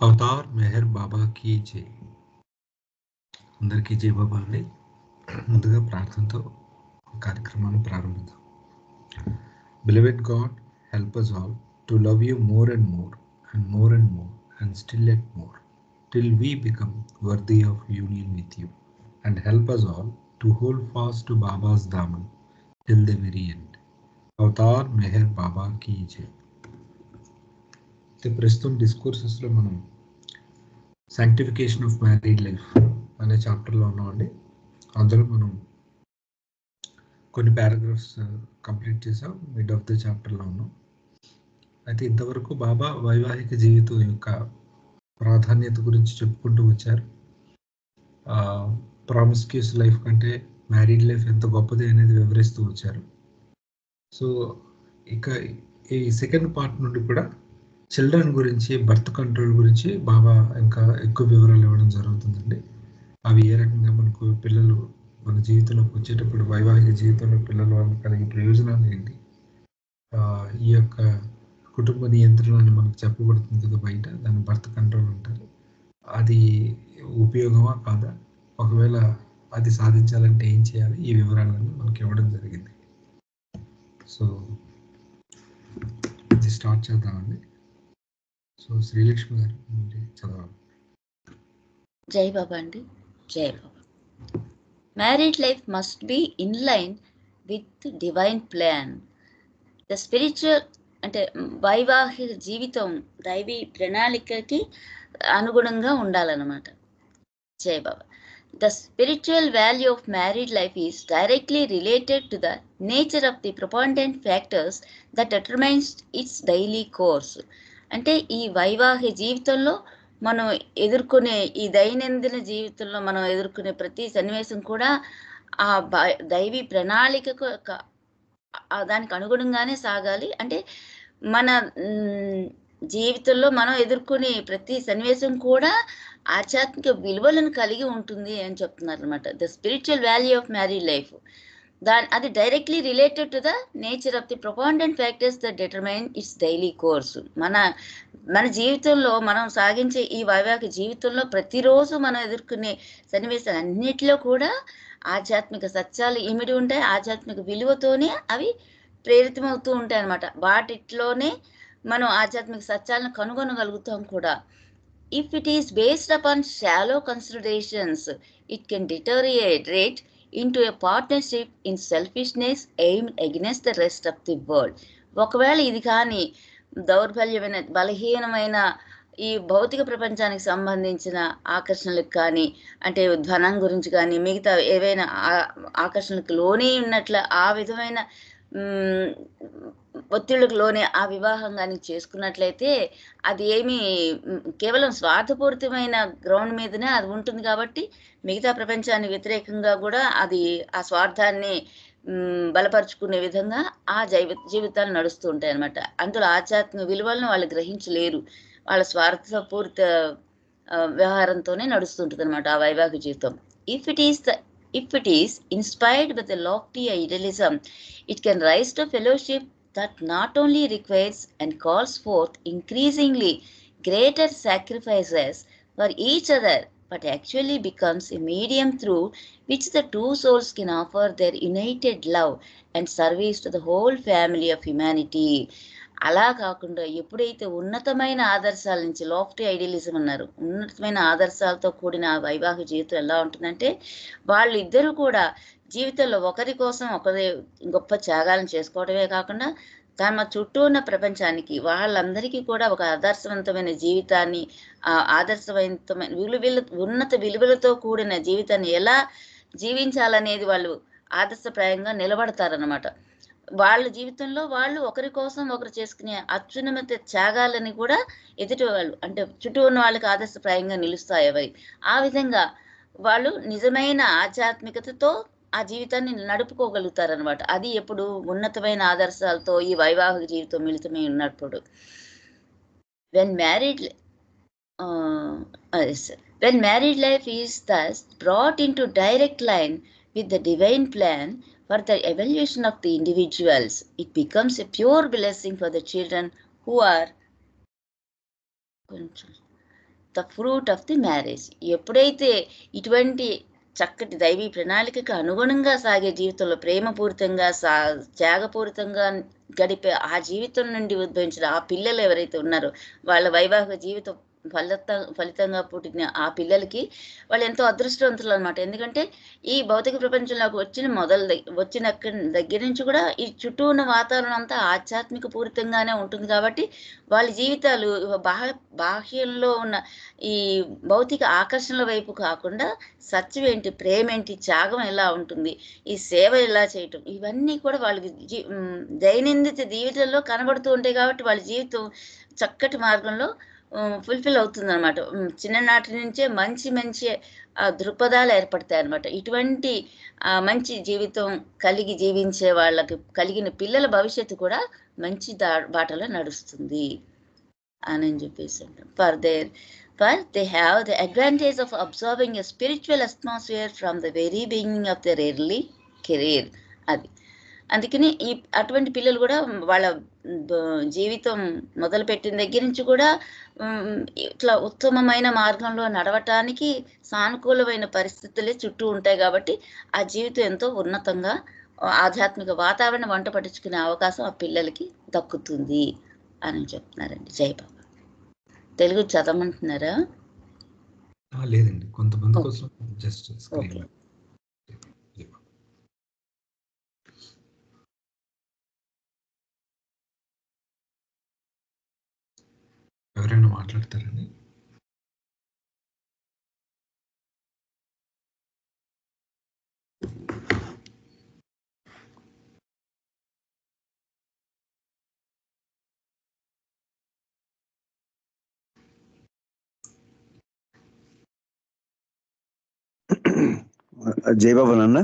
Avatar Meher Baba కీ జై. అందరికీ జై బాబా అండి. ముందుగా ప్రార్థనతో కార్యక్రమాన్ని ప్రారంభిద్దాం. Beloved God, help us all to love you more and more and more and more and still yet more till we become worthy of union with you, and help us all to hold fast to Baba's Daman till the very end. Avatar Meher Baba కీ జై. ప్రస్తుతం డిస్కోర్సెస్లో మనం sanctification of married life అనే చాప్టర్లో ఉన్నామండి. అందులో మనం కొన్ని పారాగ్రాఫ్స్ కంప్లీట్ చేసాం, మిడ్ ఆఫ్ ద చాప్టర్లో ఉన్నాం. అయితే ఇంతవరకు బాబా వైవాహిక జీవితం యొక్క ప్రాధాన్యత గురించి చెప్పుకుంటూ వచ్చారు. ప్రామిస్క్యూస్ లైఫ్ కంటే మ్యారీడ్ లైఫ్ ఎంత గొప్పది అనేది వివరిస్తూ వచ్చారు. సో ఇక ఈ సెకండ్ పార్ట్ నుండి కూడా చిల్డ్రన్ గురించి, బర్త్ కంట్రోల్ గురించి బాబా ఇంకా ఎక్కువ వివరాలు ఇవ్వడం జరుగుతుందండి. అవి ఏ రకంగా మనకు పిల్లలు మన జీవితంలోకి వచ్చేటప్పుడు, వైవాహిక జీవితంలో పిల్లల వల్ల కలిగే ప్రయోజనాలు ఏంటి, ఈ యొక్క కుటుంబ నియంత్రణ అని మనకు చెప్పబడుతుంది కదా బయట, దాన్ని బర్త్ కంట్రోల్ అంటారు. అది ఉపయోగమా కాదా, ఒకవేళ అది సాధించాలంటే ఏం చేయాలి, ఈ వివరాలన్నీ మనకి ఇవ్వడం జరిగింది. సో ఇది స్టార్ట్ చేద్దామండి. సో శ్రీలక్ష్మి గారు చదవాలి. జై బాబా అండి. జై బాబా. Married life must be in line with divine plan. The spiritual అంటే వైవాహిక జీవితం దైవీ ప్రణాళికకి అనుగుణంగా ఉండాలన్నమాట. జై బాబా. The spiritual value of married life is directly related to the nature of the preponderant factors that determines its daily course. అంటే ఈ వైవాహిక జీవితంలో మనం ఎదుర్కొనే, ఈ దైనందిన జీవితంలో మనం ఎదుర్కొనే ప్రతి సన్నివేశం కూడా ఆ దైవీ ప్రణాళికకు దానికి అనుగుణంగానే సాగాలి. అంటే మన జీవితంలో మనం ఎదుర్కొనే ప్రతి సన్నివేశం కూడా ఆధ్యాత్మిక విలువలను కలిగి ఉంటుంది అని చెప్తున్నారు అనమాట. The spiritual value of married life, అది directly related to the nature of the preponderant factors that determine its daily course. మన జీవితంలో మనం సాగించే ఈ వైవాహిక జీవితంలో ప్రతిరోజు మనం ఎదుర్కొనే సన్నివేశాలు అన్నిటిలో కూడా ఆధ్యాత్మిక సత్యాలు ఇమిడి ఉంటాయి. ఆధ్యాత్మిక విలువతోనే అవి ప్రేరితమవుతూ ఉంటాయి అన్నమాట. వాటిలోనే మనం ఆధ్యాత్మిక సత్యాలను కనుగొనగలుగుతాం కూడా. If it is based upon shallow considerations, it can deteriorate into a partnership in selfishness aimed against the rest of the world. ఒకవేళ ఇది కానీ దౌర్బల్యమైన, బలహీనమైన ఈ భౌతిక ప్రపంచానికి సంబంధించిన ఆకర్షణలకు కానీ, అంటే ధనం గురించి కానీ, మిగతా ఏవైనా ఆకర్షణలకు లోనే ఉన్నట్ల ఆ విధమైన ఒత్తిళ్లకు లోనే ఆ వివాహం కానీ చేసుకున్నట్లయితే అది ఏమీ కేవలం స్వార్థపూరితమైన గ్రౌండ్ మీదనే అది ఉంటుంది. కాబట్టి మిగతా ప్రపంచానికి వ్యతిరేకంగా కూడా అది ఆ స్వార్థాన్ని బలపరుచుకునే విధంగా ఆ జీవితాలు నడుస్తూ ఉంటాయి అన్నమాట. అందులో ఆధ్యాత్మిక విలువలను వాళ్ళు గ్రహించలేరు. వాళ్ళ స్వార్థపూరిత వ్యవహారంతోనే నడుస్తుంటుంది అనమాట ఆ వైవాహిక జీవితం. If it is inspired by the lofty idealism, it can rise to fellowship that not only requires and calls forth increasingly greater sacrifices for each other, but actually becomes a medium through which the two souls can offer their united love and service to the whole family of humanity. అలా కాకుండా ఎప్పుడైతే ఉన్నతమైన ఆదర్శాల నుంచి, lofty idealism అన్నారు, ఉన్నతమైన ఆదర్శాలతో కూడిన వైవాహిక జీవితం ఎలా ఉంటుందంటే, వాళ్ళు ఇద్దరు కూడా జీవితంలో ఒకరి కోసం ఒకరి గొప్ప త్యాగాలను చేసుకోవడమే కాకుండా తమ చుట్టూ ఉన్న ప్రపంచానికి, వాళ్ళందరికీ కూడా ఒక ఆదర్శవంతమైన జీవితాన్ని, ఆదర్శవంతమైన ఉన్నత విలువలతో కూడిన జీవితాన్ని ఎలా జీవించాలనేది వాళ్ళు ఆదర్శప్రాయంగా నిలబడతారన్నమాట. వాళ్ళ జీవితంలో వాళ్ళు ఒకరి కోసం ఒకరు చేసుకునే అత్యున్నత త్యాగాలని కూడా ఎదుటి వాళ్ళు, అంటే చుట్టూ ఉన్న వాళ్ళకి ఆదర్శప్రాయంగా నిలుస్తాయి అవి. ఆ విధంగా వాళ్ళు నిజమైన ఆధ్యాత్మికతతో ఆ జీవితాన్ని నడుపుకోగలుగుతారనమాట. అది ఎప్పుడు ఉన్నతమైన ఆదర్శాలతో ఈ వైవాహిక జీవితం మిళితమై ఉన్నప్పుడు. When married life is thus brought into direct line with the divine plan for the evolution of the individuals, it becomes a pure blessing for the children who are the fruit of the marriage. ఎప్పుడైతే ఇటువంటి చక్కటి దైవీ ప్రణాళికకు అనుగుణంగా సాగే జీవితంలో ప్రేమపూరితంగా త్యాగపూరితంగా గడిపే ఆ జీవితం నుండి ఉద్భవించిన ఆ పిల్లలు ఎవరైతే ఉన్నారో వాళ్ళ వైవాహిక జీవితం ఫలితంగా పుట్టిన ఆ పిల్లలకి వాళ్ళు ఎంతో అదృష్టవంతులు అనమాట. ఎందుకంటే ఈ భౌతిక ప్రపంచంలోకి వచ్చిన దగ్గర నుంచి కూడా ఈ చుట్టూ ఉన్న వాతావరణం అంతా ఆధ్యాత్మిక పూరితంగానే ఉంటుంది. కాబట్టి వాళ్ళ జీవితాలు బాహ్యంలో ఉన్న ఈ భౌతిక ఆకర్షణల వైపు కాకుండా సత్యం ఏంటి, ప్రేమ ఏంటి, త్యాగం ఎలా ఉంటుంది, ఈ సేవ ఎలా చేయటం, ఇవన్నీ కూడా వాళ్ళకి దైనందిన జీవితంలో కనబడుతూ ఉంటాయి. కాబట్టి వాళ్ళ జీవితం చక్కటి మార్గంలో ఫుల్ఫిల్ అవుతుంది అనమాట. చిన్ననాటి నుంచే మంచి దృక్పథాలు ఏర్పడతాయి అనమాట. ఇటువంటి మంచి జీవితం కలిగి జీవించే వాళ్ళకి కలిగిన పిల్లల భవిష్యత్తు కూడా మంచి బాటలో నడుస్తుంది అని చెప్పేసి అంటాం. For they have the advantage of absorbing a spiritual atmosphere from the very beginning of their early career. అది అందుకని అటువంటి పిల్లలు కూడా వాళ్ళ జీవితం మొదలుపెట్టిన దగ్గర నుంచి కూడా ఇట్లా ఉత్తమమైన మార్గంలో నడవటానికి సానుకూలమైన పరిస్థితులే చుట్టూ ఉంటాయి. కాబట్టి ఆ జీవితం ఎంతో ఉన్నతంగా ఆధ్యాత్మిక వాతావరణం వంట పట్టించుకునే అవకాశం ఆ పిల్లలకి దక్కుతుంది అని చెప్తున్నారండి. జై బాబా. తెలుగు చదవమంటున్నారా? లేదండి, కొంతమంది కోసం జస్ట్ స్క్రీన్. ఎవరైనా మాట్లాడతారండి? జయబాబు నాన్న,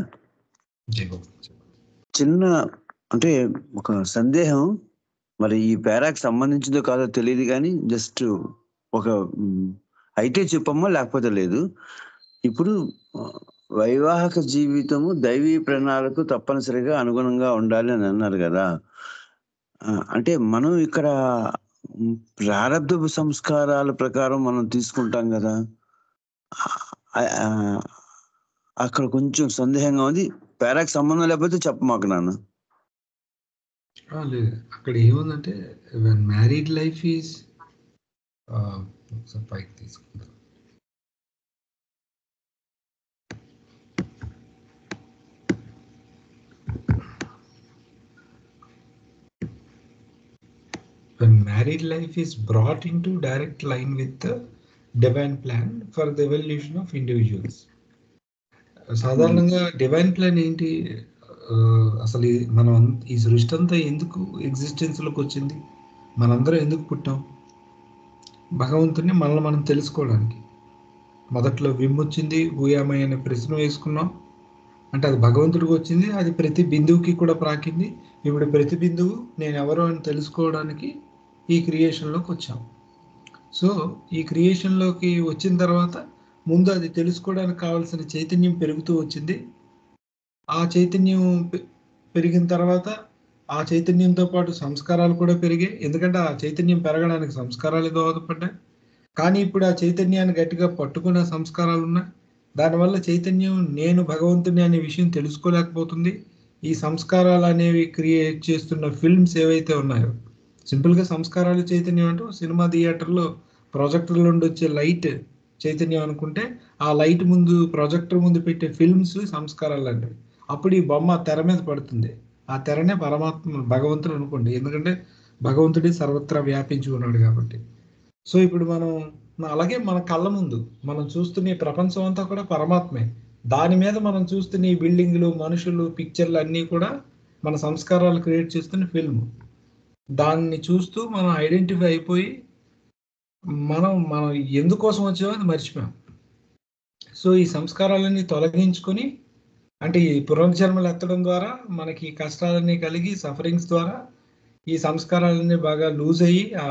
జయబాబు. చిన్న అంటే ఒక సందేహం, మరి ఈ పేరాకి సంబంధించిందో కాదో తెలియదు కానీ జస్ట్ ఒక అయితే చెప్పమ్మా, లేకపోతే లేదు. ఇప్పుడు వైవాహిక జీవితము దైవీ ప్రణాళికకు తప్పనిసరిగా అనుగుణంగా ఉండాలి అని అన్నారు కదా. అంటే మనం ఇక్కడ ప్రారబ్ధ సంస్కారాల ప్రకారం మనం తీసుకుంటాం కదా, అక్కడ కొంచెం సందేహంగా ఉంది. పేరాకి సంబంధం లేకపోతే చెప్పమాకు నాన్న. లేదు, అక్కడ ఏముందంటే మ్యారీడ్ లైఫ్ ఈజ్ పైకి తీసుకుంటాం. When married life is brought into direct line with the divine plan for the evolution of individuals. సాధారణంగా డివైన్ ప్లాన్ ఏంటి? అసలు మనం ఈ సృష్టి అంతా ఎందుకు ఎగ్జిస్టెన్స్ లోకి వచ్చింది? మనందరం ఎందుకు పుట్టాం? భగవంతుని మనల్ని మనం తెలుసుకోవడానికి. మొదట్లో విమ్మొచ్చింది, ఊయామై అనే ప్రశ్న వేసుకున్నాం. అంటే అది భగవంతుడికి వచ్చింది, అది ప్రతి బిందువుకి కూడా ప్రాకింది. ఇప్పుడు ప్రతి బిందువు నేను ఎవరు అని తెలుసుకోవడానికి ఈ క్రియేషన్లోకి వచ్చాం. సో ఈ క్రియేషన్లోకి వచ్చిన తర్వాత ముందు అది తెలుసుకోవడానికి కావాల్సిన చైతన్యం పెరుగుతూ వచ్చింది. ఆ చైతన్యం పెరిగిన తర్వాత ఆ చైతన్యంతో పాటు సంస్కారాలు కూడా పెరిగాయి. ఎందుకంటే ఆ చైతన్యం పెరగడానికి సంస్కారాలు దోహదపడ్డాయి. కానీ ఇప్పుడు ఆ చైతన్యాన్ని గట్టిగా పట్టుకునే సంస్కారాలు ఉన్నాయి. దానివల్ల చైతన్యం నేను భగవంతుని అనే విషయం తెలుసుకోలేకపోతుంది. ఈ సంస్కారాలు అనేవి క్రియేట్ చేస్తున్న ఫిల్మ్స్ ఏవైతే ఉన్నాయో, సింపుల్గా సంస్కారాలు చైతన్యం అంటే సినిమా థియేటర్లో ప్రొజెక్టర్ నుండి వచ్చే లైట్ చైతన్యం అనుకుంటే, ఆ లైట్ ముందు ప్రొజెక్టర్ ముందు పెట్టే ఫిల్మ్స్ సంస్కారాలు అంటారు. అప్పుడు ఈ బొమ్మ తెర మీద పడుతుంది. ఆ తెరనే పరమాత్మ భగవంతుడు అనుకోండి, ఎందుకంటే భగవంతుడి సర్వత్రా వ్యాపించి ఉన్నాడు కాబట్టి. సో ఇప్పుడు మనం అలాగే మన కళ్ళ ముందు మనం చూస్తున్న ఈ ప్రపంచం అంతా కూడా పరమాత్మే. దాని మీద మనం చూస్తున్న ఈ బిల్డింగ్లు, మనుషులు, పిక్చర్లు అన్నీ కూడా మన సంస్కారాలు క్రియేట్ చేస్తున్న ఫిల్మ్. దాన్ని చూస్తూ మనం ఐడెంటిఫై అయిపోయి మనం ఎందుకోసం వచ్చామో అది మర్చిపోయాం. సో ఈ సంస్కారాలన్నీ తొలగించుకొని, అంటే ఈ పునర్జన్మలు ఎత్తడం ద్వారా మనకి కష్టాలన్నీ కలిగి సఫరింగ్స్ ద్వారా ఈ సంస్కారాలన్నీ బాగా లూజ్ అయ్యి ఆ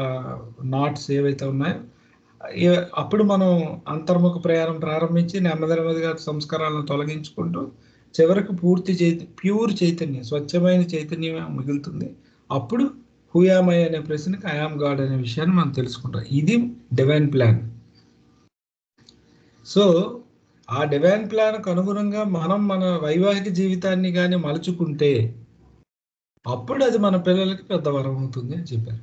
నాట్స్ ఏవైతే ఉన్నాయో అప్పుడు మనం అంతర్ముఖ ప్రయాణం ప్రారంభించి నెమ్మదిగా సంస్కారాలను తొలగించుకుంటూ చివరికి ప్యూర్ చైతన్యం, స్వచ్ఛమైన చైతన్యమే మిగులుతుంది. అప్పుడు హూయామై అనే ప్రశ్నకి ఐఆమ్ గాడ్ అనే విషయాన్ని మనం తెలుసుకుంటాం. ఇది డివైన్ ప్లాన్. సో ఆ డివైన్ ప్లాన్కు అనుగుణంగా మనం మన వైవాహిక జీవితాన్ని కానీ మలుచుకుంటే అప్పుడు అది మన పిల్లలకి పెద్ద వరం అవుతుంది అని చెప్పారు.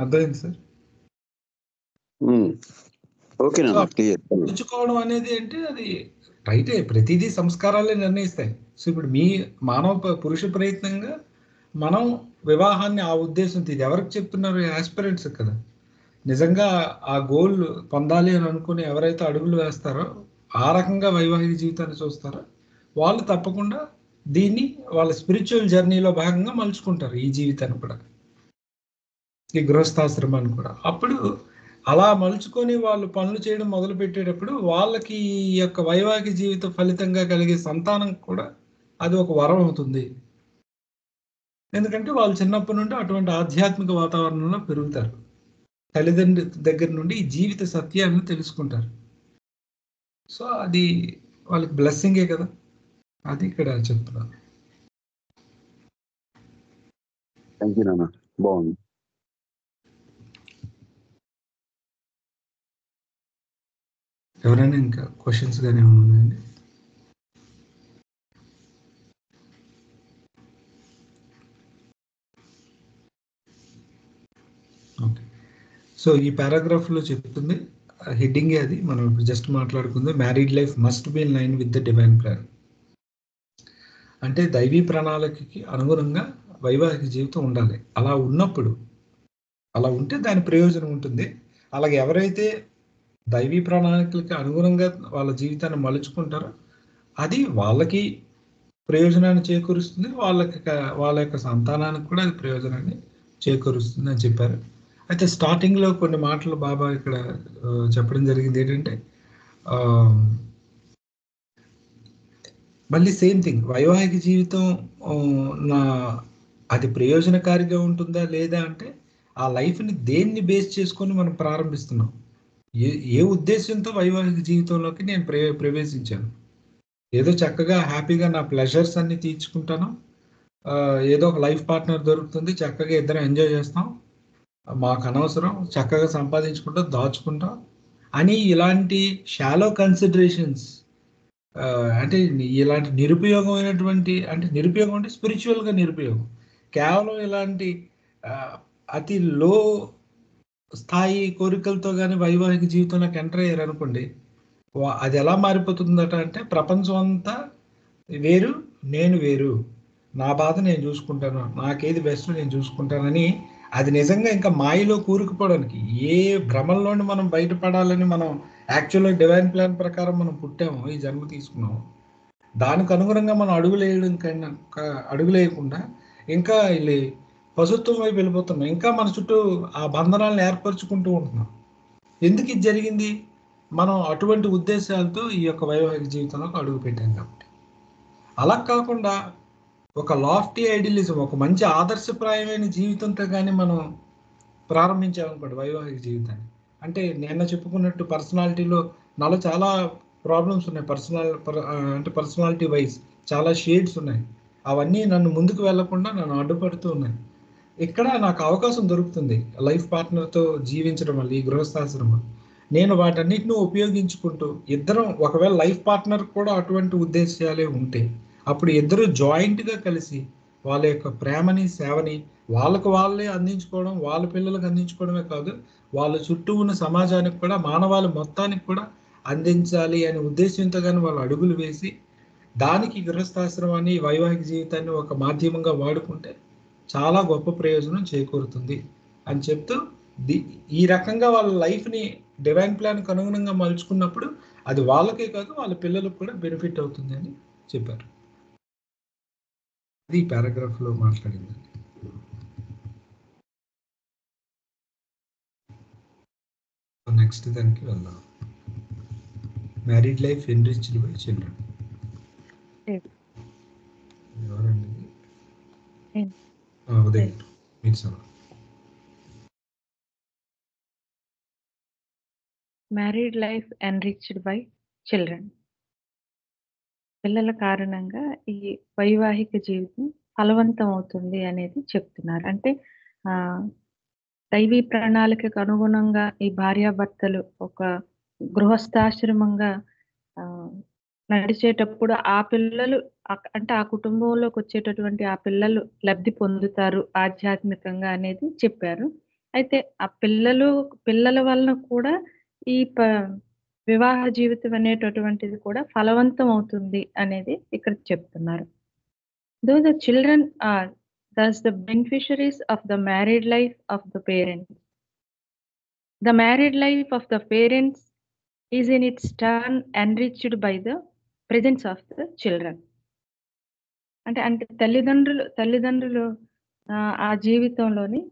అర్థమైంది సార్? ఓకేనా, క్లియర్. మలుచుకోవడం అనేది అంటే అది రైటే, ప్రతిదీ సంస్కారాలే నిర్ణయిస్తాయి. సో ఇప్పుడు మీ మానవ పురుష ప్రయత్నంగా మనం వివాహాన్ని ఆ ఉద్దేశంతో, ఇది ఎవరికి చెప్తున్నారు? యాస్పిరెంట్స్ కదా. నిజంగా ఆ గోల్ పొందాలి అని అనుకుని ఎవరైతే అడుగులు వేస్తారో, ఆ రకంగా వైవాహిక జీవితాన్ని చూస్తారో, వాళ్ళు తప్పకుండా దీన్ని వాళ్ళ స్పిరిచువల్ జర్నీలో భాగంగా మలుచుకుంటారు ఈ జీవితాన్ని కూడా, ఈ గృహస్థాశ్రమాన్ని కూడా. అప్పుడు అలా మలుచుకొని వాళ్ళు పనులు చేయడం మొదలు పెట్టేటప్పుడు వాళ్ళకి ఈ యొక్క వైవాహిక జీవిత ఫలితంగా కలిగే సంతానం కూడా అది ఒక వరం అవుతుంది. ఎందుకంటే వాళ్ళు చిన్నప్పటి నుండి అటువంటి ఆధ్యాత్మిక వాతావరణంలో పెరుగుతారు. తల్లిదండ్రుల దగ్గర నుండి ఈ జీవిత సత్యాన్ని తెలుసుకుంటారు. సో అది వాళ్ళకి బ్లెస్సింగే కదా. అది ఇక్కడ చెప్తున్నాను. థ్యాంక్ యూ నాన్న, బాగుంది. ఎవరైనా ఇంకా క్వశ్చన్స్ కానీ ఏమైనా ఉన్నాయండి? ఓకే. సో ఈ పారాగ్రాఫ్లో చెప్తుంది, హెడ్డింగే అది, మనం ఇప్పుడు జస్ట్ మాట్లాడుకుంది, married life must be in line with the divine plan. అంటే దైవీ ప్రణాళికకి అనుగుణంగా వైవాహిక జీవితం ఉండాలి. అలా ఉన్నప్పుడు, అలా ఉంటే దాని ప్రయోజనం ఉంటుంది. అలాగే ఎవరైతే దైవీ ప్రణాళికలకి అనుగుణంగా వాళ్ళ జీవితాన్ని మలుచుకుంటారో అది వాళ్ళకి ప్రయోజనాన్ని చేకూరుస్తుంది, వాళ్ళ యొక్క సంతానానికి కూడా అది ప్రయోజనాన్ని చేకూరుస్తుంది అని చెప్పారు. అయితే స్టార్టింగ్లో కొన్ని మాటలు బాబా ఇక్కడ చెప్పడం జరిగింది ఏంటంటే, మళ్ళీ సేమ్ థింగ్, వైవాహిక జీవితం నా అది ప్రయోజనకారిగా ఉంటుందా లేదా అంటే ఆ లైఫ్ని దేన్ని బేస్ చేసుకొని మనం ప్రారంభిస్తున్నాం, ఏ ఉద్దేశంతో వైవాహిక జీవితంలోకి నేను ప్రవేశించాను. ఏదో చక్కగా హ్యాపీగా నా ప్లెజర్స్ అన్ని తీర్చుకుంటాను, ఏదో ఒక లైఫ్ పార్ట్నర్ దొరుకుతుంది, చక్కగా ఇద్దరం ఎంజాయ్ చేస్తాం, మాకు అనవసరం, చక్కగా సంపాదించుకుంటాం, దాచుకుంటాం అని ఇలాంటి షాలో కన్సిడరేషన్స్, అంటే ఇలాంటి నిరుపయోగమైనటువంటి, అంటే నిరుపయోగం అంటే స్పిరిచువల్గా నిరుపయోగం, కేవలం ఇలాంటి అతి లో స్థాయి కోరికలతో కానీ వైవాహిక జీవితంలోకి ఎంటర్ అయ్యారు అనుకోండి, అది ఎలా మారిపోతుందట అంటే ప్రపంచం అంతా వేరు, నేను వేరు, నా బాధ నేను చూసుకుంటాను, నాకేది బెస్ట్ నేను చూసుకుంటానని, అది నిజంగా ఇంకా మాయలో కూరుకుపోవడానికి, ఏ భ్రమంలోని మనం బయటపడాలని మనం యాక్చువల్గా డివైన్ ప్లాన్ ప్రకారం మనం పుట్టాము, ఈ జన్మ తీసుకున్నాము, దానికి అనుగుణంగా మనం అడుగులేయడం కన్నా అడుగులేయకుండా ఇంకా వెళ్ళి పశుత్వం వైపు వెళ్ళిపోతున్నాం, ఇంకా మన చుట్టూ ఆ బంధనాలను ఏర్పరచుకుంటూ ఉంటున్నాం. ఎందుకు ఇది జరిగింది? మనం అటువంటి ఉద్దేశాలతో ఈ యొక్క వైవాహిక జీవితంలోకి అడుగు పెట్టాం కాబట్టి. అలా కాకుండా ఒక లాఫ్టీ ఐడియలిజం, ఒక మంచి ఆదర్శప్రాయమైన జీవితంతో కానీ మనం ప్రారంభించామనుకోండి వైవాహిక జీవితాన్ని, అంటే నిన్న చెప్పుకున్నట్టు పర్సనాలిటీలో నాలో చాలా ప్రాబ్లమ్స్ ఉన్నాయి, అంటే పర్సనాలిటీ వైజ్ చాలా షేడ్స్ ఉన్నాయి, అవన్నీ నన్ను ముందుకు వెళ్లకుండా నన్ను అడ్డుపడుతూ ఉన్నాయి. ఇక్కడ నాకు అవకాశం దొరుకుతుంది లైఫ్ పార్ట్నర్తో జీవించడం వల్ల, ఈ గృహస్థాశ్రమం, నేను వాటన్నిటిని ఉపయోగించుకుంటూ, ఇద్దరం ఒకవేళ లైఫ్ పార్ట్నర్ కూడా అటువంటి ఉద్దేశాలే ఉంటే అప్పుడు ఇద్దరు జాయింట్గా కలిసి వాళ్ళ యొక్క ప్రేమని, సేవని వాళ్ళకు వాళ్ళే అందించుకోవడం, వాళ్ళ పిల్లలకు అందించుకోవడమే కాదు, వాళ్ళ చుట్టూ ఉన్న సమాజానికి కూడా, మానవాళి మొత్తానికి కూడా అందించాలి అనే ఉద్దేశంతో కానీ వాళ్ళు అడుగులు వేసి దానికి గృహస్థాశ్రమాన్ని, వైవాహిక జీవితాన్ని ఒక మాధ్యమంగా వాడుకుంటే చాలా గొప్ప ప్రయోజనం చేకూరుతుంది అని చెప్తూ, ఈ రకంగా వాళ్ళ లైఫ్ని డివైన్ ప్లాన్కి అనుగుణంగా మలుచుకున్నప్పుడు అది వాళ్ళకే కాదు వాళ్ళ పిల్లలకు కూడా బెనిఫిట్ అవుతుంది అని చెప్పారు. ఇది పారాగ్రాఫ్లో మాట్లాడింది. నెక్స్ట్ దానికి వెళ్దాం. Married life enriched by children. ఎవరండి? ఉదయం మీరు sir. Married life enriched by children. పిల్లల కారణంగా ఈ వైవాహిక జీవితం ఫలవంతం అవుతుంది అనేది చెప్తున్నారు. అంటే దైవీ ప్రణాళికకు అనుగుణంగా ఈ భార్యాభర్తలు ఒక గృహస్థాశ్రమంగా నడిచేటప్పుడు ఆ పిల్లలు అంటే ఆ కుటుంబంలోకి వచ్చేటటువంటి ఆ పిల్లలు లబ్ధి పొందుతారు ఆధ్యాత్మికంగా అనేది చెప్పారు. అయితే ఆ పిల్లల వలన కూడా ఈ వివాహ జీవితం అనేటటువంటిది కూడా ఫలవంతం అవుతుంది అనేది ఇక్కడ చెప్తున్నారు. Though the children are thus the beneficiaries of the married life of the parents, the married life of the parents is in its turn enriched by the presence of the children. అంటే తల్లిదండ్రులు ఆ జీవితంలోని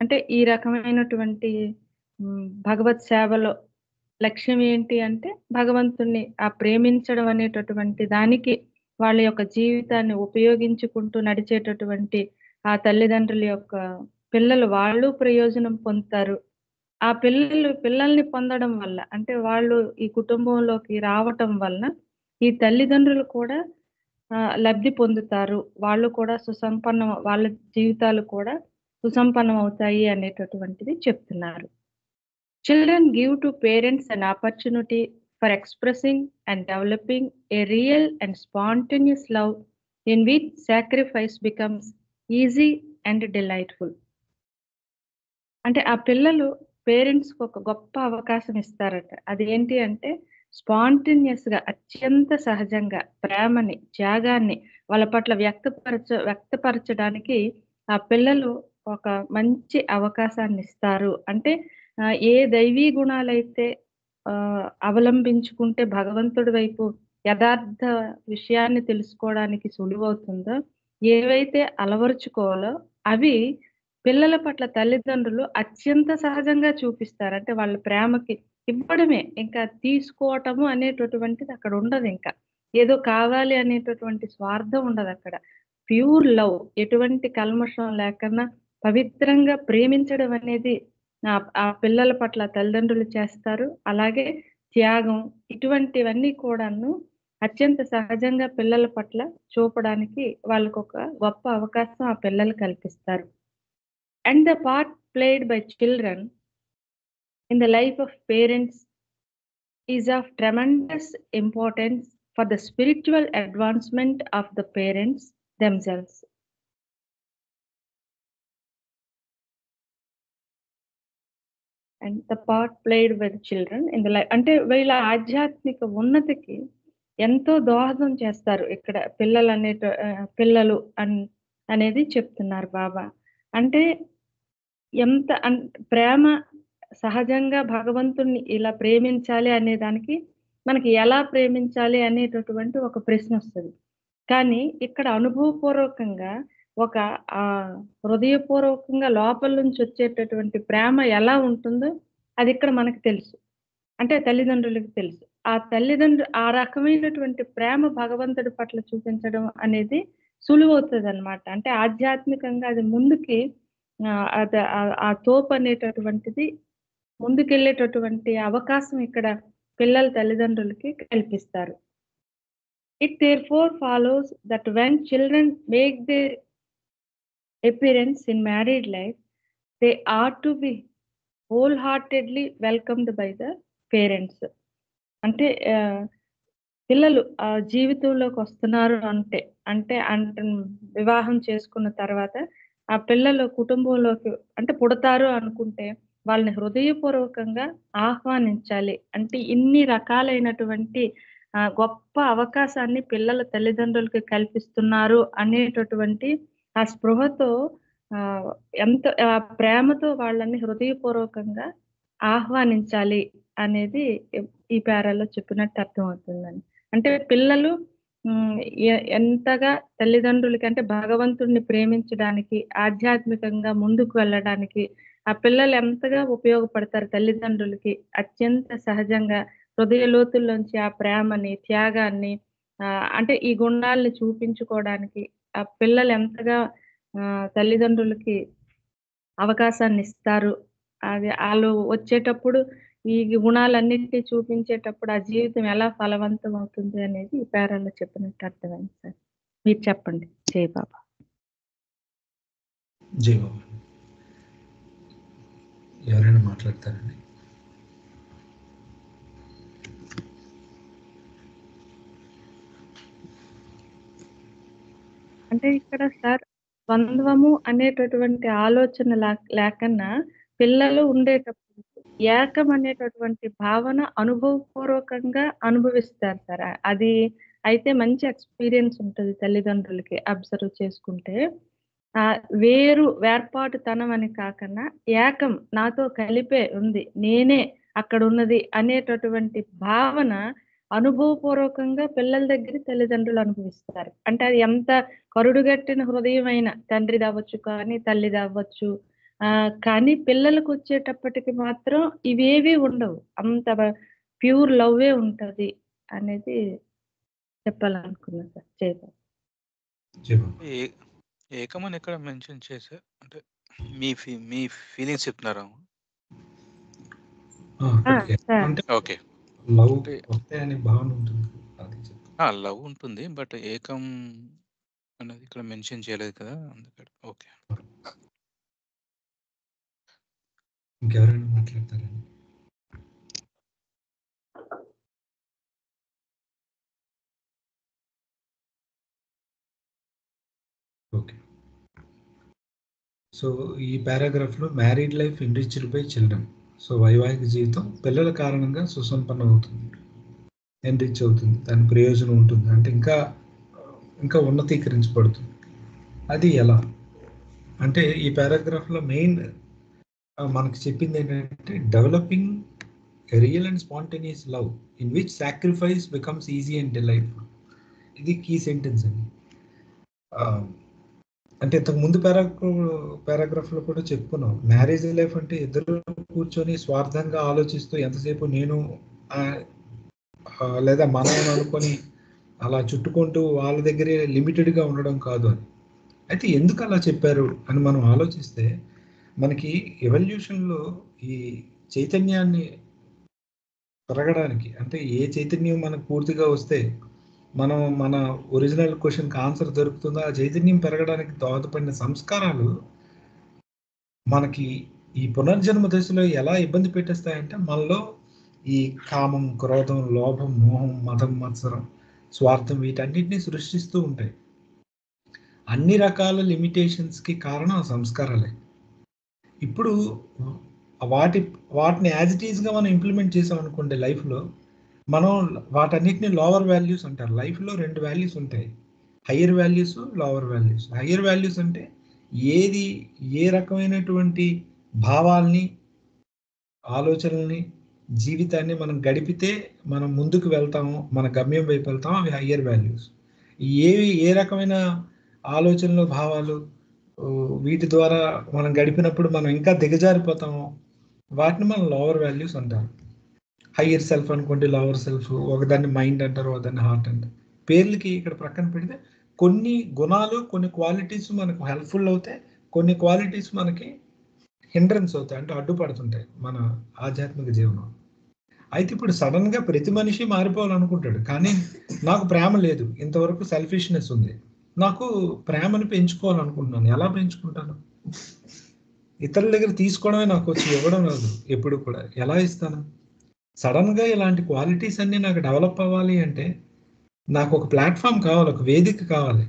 అంటే ఈ రకమైనటువంటి భగవత్ సేవలో లక్ష్యం ఏంటి అంటే భగవంతుణ్ణి ప్రేమించడం అనేటటువంటి దానికి వాళ్ళ యొక్క జీవితాన్ని ఉపయోగించుకుంటూ నడిచేటటువంటి ఆ తల్లిదండ్రుల యొక్క పిల్లలు వాళ్ళు ప్రయోజనం పొందుతారు. ఆ పిల్లల్ని పొందడం వల్ల అంటే వాళ్ళు ఈ కుటుంబంలోకి రావటం వలన ఈ తల్లిదండ్రులు కూడా లబ్ధి పొందుతారు. వాళ్ళు కూడా వాళ్ళ జీవితాలు కూడా సుసంపన్నం అవుతాయి అనేటటువంటిది చెప్తున్నారు. Children give to parents an opportunity for expressing and developing a real and spontaneous love in which sacrifice becomes easy and delightful. అంటే ఆ పిల్లలు పేరెంట్స్కి ఒక గొప్ప అవకాశం ఇస్తారట. అది ఏంటి అంటే స్పాంటేనియస్ గా అత్యంత సహజంగా ప్రేమని త్యాగాన్ని వాళ్ళ పట్ల వ్యక్తపరచడానికి ఆ పిల్లలు ఒక మంచి అవకాశాన్ని ఇస్తారు. అంటే ఏ దైవీ గుణాలైతే అవలంబించుకుంటే భగవంతుడి వైపు యథార్థ విషయాన్ని తెలుసుకోవడానికి సులువవుతుందో ఏవైతే అలవరుచుకోవాలో అవి పిల్లల పట్ల తల్లిదండ్రులు అత్యంత సహజంగా చూపిస్తారు. అంటే వాళ్ళ ప్రేమకి ఇవ్వడమే, ఇంకా తీసుకోవటము అనేటటువంటిది అక్కడ ఉండదు. ఇంకా ఏదో కావాలి అనేటటువంటి స్వార్థం ఉండదు అక్కడ. ప్యూర్ లవ్, ఎటువంటి కల్మషం లేకుండా పవిత్రంగా ప్రేమించడం అనేది ఆ పిల్లల పట్ల తల్లిదండ్రులు చేస్తారు. అలాగే త్యాగం ఇటువంటివన్నీ కూడాను అత్యంత సహజంగా పిల్లల పట్ల చూపడానికి వాళ్ళకు ఒక గొప్ప అవకాశం ఆ పిల్లలు కల్పిస్తారు. And the part played by children in the life of parents is of tremendous importance for the spiritual advancement of the parents themselves. And the part played by the children in the life అంటే వీళ్ళ ఆధ్యాత్మిక ఉన్నతికి ఎంతో దోహదం చేస్తారు ఇక్కడ పిల్లలు అనేది చెప్తున్నారు బాబా. అంటే ఎంత ప్రేమ సహజంగా భగవంతుణ్ణి ఇలా ప్రేమించాలి అనే దానికి మనకి ఎలా ప్రేమించాలి అనేటటువంటి ఒక ప్రశ్న వస్తుంది. కానీ ఇక్కడ అనుభవపూర్వకంగా ఒక హృదయపూర్వకంగా లోపల నుంచి వచ్చేటటువంటి ప్రేమ ఎలా ఉంటుందో అది ఇక్కడ మనకు తెలుసు. అంటే తల్లిదండ్రులకు తెలుసు. ఆ రకమైనటువంటి ప్రేమ భగవంతుడి పట్ల చూపించడం అనేది సులువవుతుంది అన్నమాట. అంటే ఆధ్యాత్మికంగా అది ముందుకి ఆ తోపు అనేటటువంటిది ముందుకెళ్ళేటటువంటి అవకాశం ఇక్కడ పిల్లల తల్లిదండ్రులకి కల్పిస్తారు. It therefore follows that when children make their appearance in married life, they are to be wholeheartedly welcomed by the parents. అంటే పిల్లలు జీవితంలోకి వస్తున్నారు అంటే వివాహం చేసుకున్న తర్వాత ఆ పిల్లలు కుటుంబంలోకి అంటే పుడతారు అనుకుంటే వాళ్ళని హృదయపూర్వకంగా ఆహ్వానించాలి. అంటే ఇన్ని రకాలైనటువంటి గొప్ప అవకాశాన్ని పిల్లల తల్లిదండ్రులకి కల్పిస్తున్నారు అనేటటువంటి ఆ స్పృహతో ఎంత ప్రేమతో వాళ్ళని హృదయపూర్వకంగా ఆహ్వానించాలి అనేది ఈ పేరాలో చెప్పినట్టు అర్థమవుతుందండి. అంటే పిల్లలు ఎంతగా తల్లిదండ్రులకి అంటే భగవంతుడిని ప్రేమించడానికి ఆధ్యాత్మికంగా ముందుకు వెళ్ళడానికి ఆ పిల్లలు ఎంతగా ఉపయోగపడతారు తల్లిదండ్రులకి అత్యంత సహజంగా హృదయ లోతుల్లోంచి ఆ ప్రేమని త్యాగాన్ని అంటే ఈ గుణాలని చూపించుకోవడానికి ఆ పిల్లలు ఎంతగా తల్లిదండ్రులకి అవకాశాన్ని ఇస్తారు. అది వాళ్ళు వచ్చేటప్పుడు ఈ గుణాలన్నింటినీ చూపించేటప్పుడు ఆ జీవితం ఎలా ఫలవంతం అవుతుంది అనేది ఈ పేరాలో చెప్పినట్టు అర్థమైంది సార్. మీరు చెప్పండి. జై బాబా. జై బాబా. ఎవరైనా మాట్లాడతారండి? అంటే ఇక్కడ సార్ ద్వంద్వము అనేటటువంటి ఆలోచన లేకన్నా పిల్లలు ఉండేటప్పుడు ఏకం అనేటటువంటి భావన అనుభవపూర్వకంగా అనుభవిస్తారు సార్. అది అయితే మంచి ఎక్స్పీరియన్స్ ఉంటుంది తల్లిదండ్రులకి అబ్జర్వ్ చేసుకుంటే. వేర్పాటుతనం అని కాకన్నా ఏకం నాతో కలిపే ఉంది, నేనే అక్కడ ఉన్నది అనేటటువంటి భావన అనుభవపూర్వకంగా పిల్లల దగ్గర తల్లిదండ్రులు అనుభవిస్తారు. అంటే అది ఎంత కరుడుగట్టిన హృదయమైన తండ్రిది అవ్వచ్చు కానీ తల్లిది అవ్వచ్చు. కానీ పిల్లలకు వచ్చేటప్పటికి మాత్రం ఇవేవి ఉండవు. అంత ప్యూర్ లవ్వే ఉంటది అనేది చెప్పాలనుకున్నా సార్. ఏకమని ఎక్కడ మెన్షన్ చేసా అంటే మీ ఫీలింగ్స్ చెప్తున్నారా? ఓకే, లవ్ ఒకటే అనే భావన ఉంటుంది. లవ్ ఉంటుంది, బట్ ఏకం అనేది ఇక్కడ మెన్షన్ చేయలేదు కదా, అందుకని. ఓకే, ఇంకెవరైనా మాట్లాడతారండి? ఓకే. సో ఈ పారాగ్రాఫ్లో married life enriched by children. So వైవాహిక జీవితం పిల్లల కారణంగా సుసంపన్నం అవుతుంది, ఎన్రిచ్ అవుతుంది, దాని ప్రయోజనం ఉంటుంది, అంటే ఇంకా ఉన్నతీకరించబడుతుంది. అది ఎలా అంటే ఈ పారాగ్రాఫ్లో మెయిన్ మనకు చెప్పింది ఏంటంటే developing real and spontaneous love in which sacrifice becomes easy and delightful. ఇది కీ సెంటెన్స్ అండి. అంటే ఇంతకు ముందు పారాగ్రాఫ్లో కూడా చెప్పుకున్నాం, మ్యారేజ్ లైఫ్ అంటే ఇద్దరు కూర్చొని స్వార్థంగా ఆలోచిస్తూ ఎంతసేపు నేను లేదా మనం అనుకొని అలా చుట్టుకుంటూ వాళ్ళ దగ్గరే లిమిటెడ్గా ఉండడం కాదు అని. అయితే ఎందుకు అలా చెప్పారు అని మనం ఆలోచిస్తే మనకి ఎవల్యూషన్లో ఈ చైతన్యాన్ని పెరగడానికి, అంటే ఏ చైతన్యం మనకు పూర్తిగా వస్తే మనం మన ఒరిజినల్ క్వశ్చన్కి ఆన్సర్ దొరుకుతుందో ఆ చైతన్యం పెరగడానికి దోహదపడిన సంస్కారాలు మనకి ఈ పునర్జన్మ దశలో ఎలా ఇబ్బంది పెట్టేస్తాయంటే మనలో ఈ కామం, క్రోధం, లోభం, మోహం, మతం, మత్సరం, స్వార్థం వీటన్నిటిని సృష్టిస్తూ ఉంటాయి. అన్ని రకాల లిమిటేషన్స్కి కారణం సంస్కారాలే. ఇప్పుడు వాటిని యాజ్ ఇట్ ఈస్గా మనం ఇంప్లిమెంట్ చేసాం అనుకోండి లైఫ్లో, మనం వాటన్నిటిని లోవర్ వాల్యూస్ అంటారు. లైఫ్లో 2 వాల్యూస్ ఉంటాయి, higher values, lower values. Higher values అంటే ఏ రకమైనటువంటి భావాల్ని, ఆలోచనల్ని, జీవితాన్ని మనం గడిపితే మనం ముందుకు వెళ్తాము, మన గమ్యం వైపు వెళ్తాము, అవి హయ్యర్ వాల్యూస్. ఏ రకమైన ఆలోచనలు, భావాలు వీటి ద్వారా మనం గడిపినప్పుడు మనం ఇంకా దిగజారిపోతాము, వాటిని మనం లోవర్ వాల్యూస్ అంటారు. హయ్యర్ సెల్ఫ్ అనుకోండి, లోవర్ సెల్ఫ్, ఒకదాన్ని మైండ్ అంటారు, ఒకదాన్ని హార్ట్ అంటారు. పేర్లకి ఇక్కడ ప్రక్కన పెడితే కొన్ని గుణాలు, కొన్ని క్వాలిటీస్ మనకు హెల్ప్ఫుల్ అవుతాయి, కొన్ని క్వాలిటీస్ మనకి హిండ్రన్స్ అవుతాయి, అంటే అడ్డుపడుతుంటాయి మన ఆధ్యాత్మిక జీవనం. అయితే ఇప్పుడు సడన్గా ప్రతి మనిషి మారిపోవాలనుకుంటాడు, కానీ నాకు ప్రేమ లేదు, ఇంతవరకు సెల్ఫిష్నెస్ ఉంది, నాకు ప్రేమను పెంచుకోవాలనుకుంటున్నాను, ఎలా పెంచుకుంటాను? ఇతరుల దగ్గర తీసుకోవడమే నాకు వచ్చి ఇవ్వడం రాదు ఎప్పుడు కూడా, ఎలా ఇస్తాను? సడన్గా ఇలాంటి క్వాలిటీస్ అన్నీ నాకు డెవలప్ అవ్వాలి అంటే నాకు ఒక ప్లాట్ఫామ్ కావాలి, ఒక వేదిక కావాలి.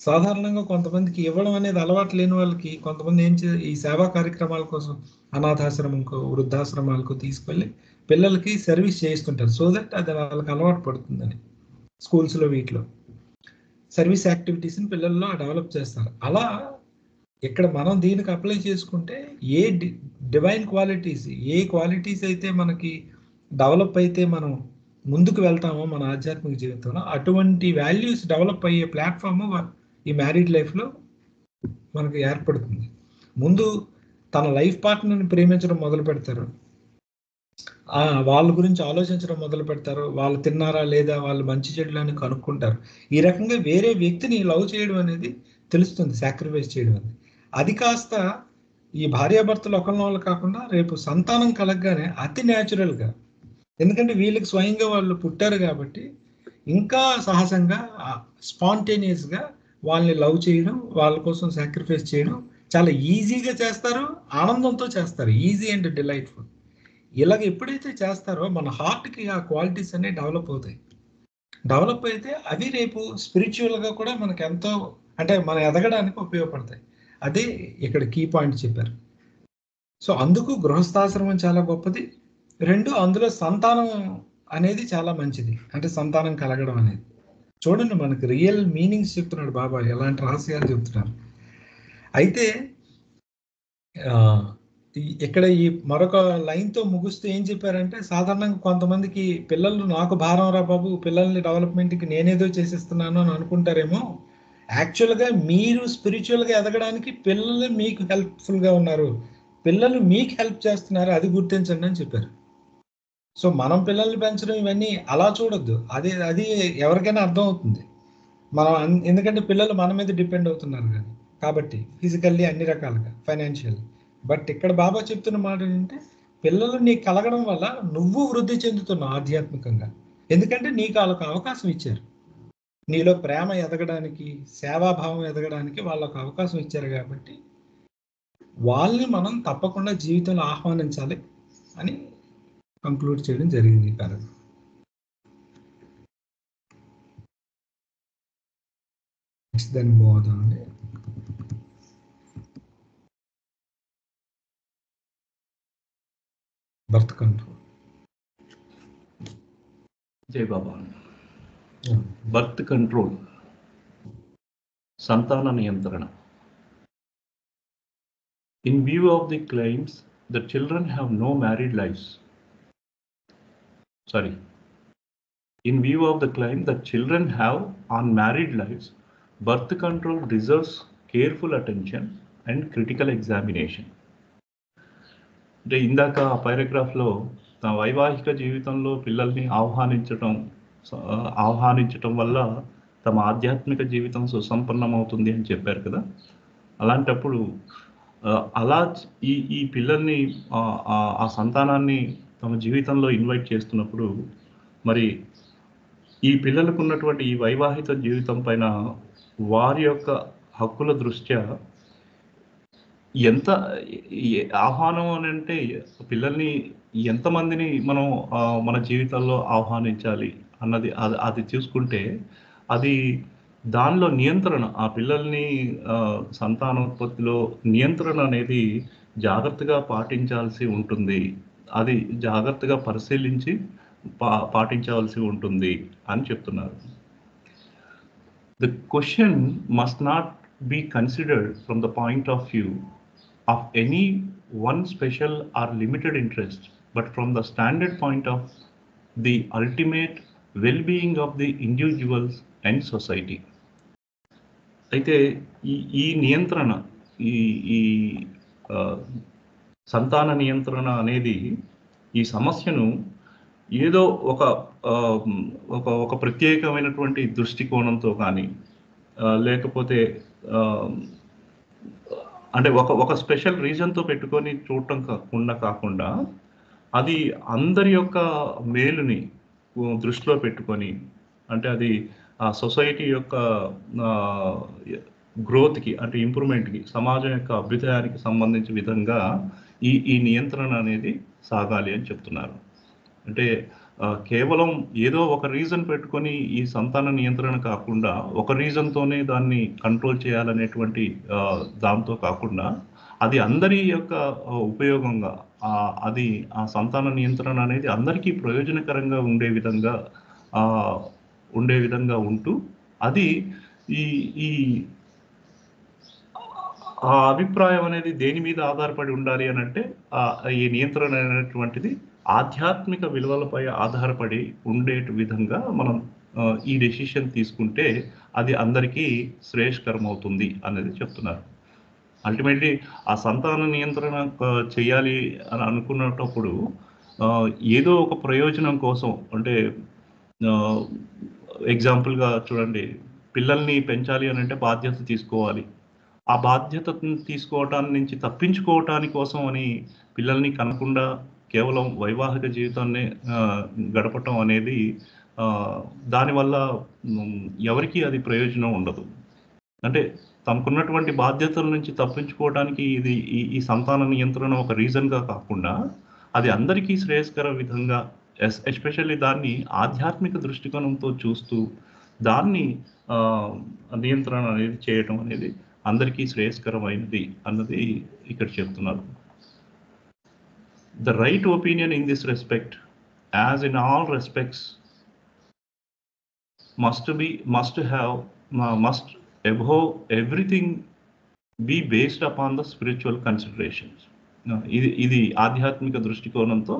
సాధారణంగా కొంతమందికి ఇవ్వడం అనేది అలవాటు లేని వాళ్ళకి కొంతమంది ఈ సేవా కార్యక్రమాల కోసం అనాథాశ్రమంకు, వృద్ధాశ్రమాలకు తీసుకెళ్ళి పిల్లలకి సర్వీస్ చేయిస్తుంటారు, సో దట్ అది వాళ్ళకి అలవాటు పడుతుందని. స్కూల్స్లో వీటిలో సర్వీస్ యాక్టివిటీస్ని పిల్లల్లో డెవలప్ చేస్తారు. అలా ఇక్కడ మనం దీనికి అప్లై చేసుకుంటే ఏ డివైన్ క్వాలిటీస్, ఏ క్వాలిటీస్ అయితే మనకి డెవలప్ అయితే మనం ముందుకు వెళ్తామో మన ఆధ్యాత్మిక జీవితంలో, అటువంటి వాల్యూస్ డెవలప్ అయ్యే ప్లాట్ఫామ్ ఈ మ్యారీడ్ లైఫ్లో మనకు ఏర్పడుతుంది. ముందు తన లైఫ్ పార్ట్నర్ని ప్రేమించడం మొదలు పెడతారు, వాళ్ళ గురించి ఆలోచించడం మొదలు పెడతారు, వాళ్ళు తిన్నారా లేదా, వాళ్ళు మంచి చెడులు అని కనుక్కుంటారు. ఈ రకంగా వేరే వ్యక్తిని లవ్ చేయడం అనేది తెలుస్తుంది, సాక్రిఫైస్ చేయడం అనేది. అది కాస్త ఈ భార్యాభర్తలు ఒకరినొకరు కాకుండా రేపు సంతానం కలగగానే అతి న్యాచురల్గా, ఎందుకంటే వీళ్ళకి స్వయంగా వాళ్ళు పుట్టారు కాబట్టి ఇంకా సహజంగా స్పాంటేనియస్గా వాళ్ళని లవ్ చేయడం, వాళ్ళ కోసం సాక్రిఫైస్ చేయడం, చాలా ఈజీగా చేస్తారు, ఆనందంతో చేస్తారు, ఈజీ అండ్ డిలైట్ఫుల్. ఇలాగ ఎప్పుడైతే చేస్తారో మన హార్ట్కి ఆ క్వాలిటీస్ అనేవి డెవలప్ అవుతాయి. డెవలప్ అయితే అవి రేపు స్పిరిచువల్గా కూడా మనకు ఎంతో అంటే మనం ఎదగడానికి ఉపయోగపడతాయి. అదే ఇక్కడ కీ పాయింట్ చెప్పారు. సో అందుకు గృహస్థాశ్రమం చాలా గొప్పది. 2 అందులో సంతానం అనేది చాలా మంచిది. అంటే సంతానం కలగడం అనేది. చూడండి మనకి రియల్ మీనింగ్స్ చెప్తున్నాడు బాబా, ఎలాంటి రహస్యాలు చెప్తున్నారు. అయితే ఇక్కడ ఈ మరొక లైన్తో ముగుస్తూ ఏం చెప్పారంటే, సాధారణంగా కొంతమందికి పిల్లలు నాకు భారం రా బాబు, పిల్లల్ని డెవలప్మెంట్కి నేనేదో చేసేస్తున్నాను అని అనుకుంటారేమో. యాక్చువల్గా మీరు స్పిరిచువల్గా ఎదగడానికి పిల్లలు మీకు హెల్ప్ఫుల్గా ఉన్నారు, పిల్లలు మీకు హెల్ప్ చేస్తున్నారు, అది గుర్తించండి అని చెప్పారు. సో మనం పిల్లల్ని పెంచడం ఇవన్నీ అలా చూడొద్దు, అది ఎవరికైనా అర్థం అవుతుంది. మనం ఎందుకంటే పిల్లలు మన మీద డిపెండ్ అవుతున్నారు కానీ, కాబట్టి ఫిజికల్లీ అన్ని రకాలుగా, ఫైనాన్షియల్. బట్ ఇక్కడ బాబా చెప్తున్న మాట ఏంటంటే, పిల్లలు నీకు కలగడం వల్ల నువ్వు వృద్ధి చెందుతున్నావు ఆధ్యాత్మికంగా. ఎందుకంటే నీకు వాళ్ళకు అవకాశం ఇచ్చారు, నీలో ప్రేమ ఎదగడానికి, సేవాభావం ఎదగడానికి వాళ్ళకు అవకాశం ఇచ్చారు. కాబట్టి వాళ్ళని మనం తప్పకుండా జీవితంలో ఆహ్వానించాలి అని కంక్లూడ్ చేయడం జరిగింది. కాదు దాన్ని బాగుందండి. Birth control. జై బాబా. బర్త్ కంట్రోల్, సంతాన నియంత్రణ. In view of the claims that children have no married lives. In view of the claim that children have unmarried lives, birth control deserves careful attention and critical examination. అంటే ఇందాక ఆ పారాగ్రాఫ్లో వైవాహిక జీవితంలో పిల్లల్ని ఆహ్వానించటం వల్ల తమ ఆధ్యాత్మిక జీవితం సుసంపన్నమవుతుంది అని చెప్పారు కదా. అలాంటప్పుడు అలా ఈ పిల్లల్ని ఆ సంతానాన్ని తమ జీవితంలో ఇన్వైట్ చేస్తున్నప్పుడు మరి ఈ పిల్లలకు ఉన్నటువంటి ఈ వైవాహిక జీవితం పైన వారి యొక్క హక్కుల దృష్ట్యా ఎంత ఆహ్వానం అని అంటే పిల్లల్ని ఎంతమందిని మనం మన జీవితాల్లో ఆహ్వానించాలి అన్నది అది చూసుకుంటే అది దానిలో నియంత్రణ, ఆ పిల్లల్ని సంతానోత్పత్తిలో నియంత్రణ అనేది జాగ్రత్తగా పాటించాల్సి ఉంటుంది. అది జాగ్రత్తగా పరిశీలించి పాటించవలసి ఉంటుంది అని చెప్తున్నారు. The question must not be considered from the point of view of any one special or limited interest, but from the standard point of the ultimate well-being of the individuals and society. అయితే ఈ నియంత్రణ, ఈ సంతాన నియంత్రణ అనేది ఈ సమస్యను ఏదో ఒక ప్రత్యేకమైనటువంటి దృష్టికోణంతో కానీ లేకపోతే అంటే ఒక స్పెషల్ రీజన్తో పెట్టుకొని చూడటం కాకుండా అది అందరి యొక్క మేలుని దృష్టిలో పెట్టుకొని, అంటే అది ఆ సొసైటీ యొక్క గ్రోత్కి అంటే ఇంప్రూవ్మెంట్కి, సమాజం యొక్క అభ్యుదయానికి సంబంధించిన విధంగా ఈ నియంత్రణ అనేది సాగాలి అని చెప్తున్నారు. అంటే కేవలం ఏదో ఒక రీజన్ పెట్టుకొని ఈ సంతాన నియంత్రణ కాకుండా ఒక రీజన్తోనే దాన్ని కంట్రోల్ చేయాలనేటువంటి దాంతో కాకుండా అది అందరి యొక్క ఉపయోగంగా అది ఆ సంతాన నియంత్రణ అనేది అందరికీ ప్రయోజనకరంగా ఉండే విధంగా ఉంటూ అది ఈ ఆ అభిప్రాయం అనేది దేని మీద ఆధారపడి ఉండాలి అని అంటే ఈ నియంత్రణ అనేటువంటిది ఆధ్యాత్మిక విలువలపై ఆధారపడి ఉండే విధంగా మనం ఈ డెసిషన్ తీసుకుంటే అది అందరికీ శ్రేయస్కరం అవుతుంది అనేది చెప్తున్నారు. అల్టిమేట్లీ ఆ సంతాన నియంత్రణ చేయాలి అని అనుకున్నప్పుడు ఏదో ఒక ప్రయోజనం కోసం, అంటే ఎగ్జాంపుల్గా చూడండి, పిల్లల్ని పెంచాలి అని అంటే బాధ్యత తీసుకోవాలి. ఆ బాధ్యతను తీసుకోవటాన్ని నుంచి తప్పించుకోవటాని కోసం అని పిల్లల్ని కనకుండా కేవలం వైవాహిక జీవితాన్ని గడపటం అనేది దానివల్ల ఎవరికీ అది ప్రయోజనం ఉండదు. అంటే తమకున్నటువంటి బాధ్యతల నుంచి తప్పించుకోవడానికి ఇది ఈ సంతాన నియంత్రణ ఒక రీజన్గా కాకుండా అది అందరికీ శ్రేయస్కర విధంగా ఎస్పెషల్లీ దాన్ని ఆధ్యాత్మిక దృష్టికోణంతో చూస్తూ దాన్ని నియంత్రణ అనేది చేయటం అనేది అందరికీ శ్రేయస్కరమైనది అన్నది ఇక్కడ చెప్తున్నారు. The right opinion in this respect, as in all respects, must above everything be based upon the spiritual considerations. ఇది ఆధ్యాత్మిక దృష్టికోణంతో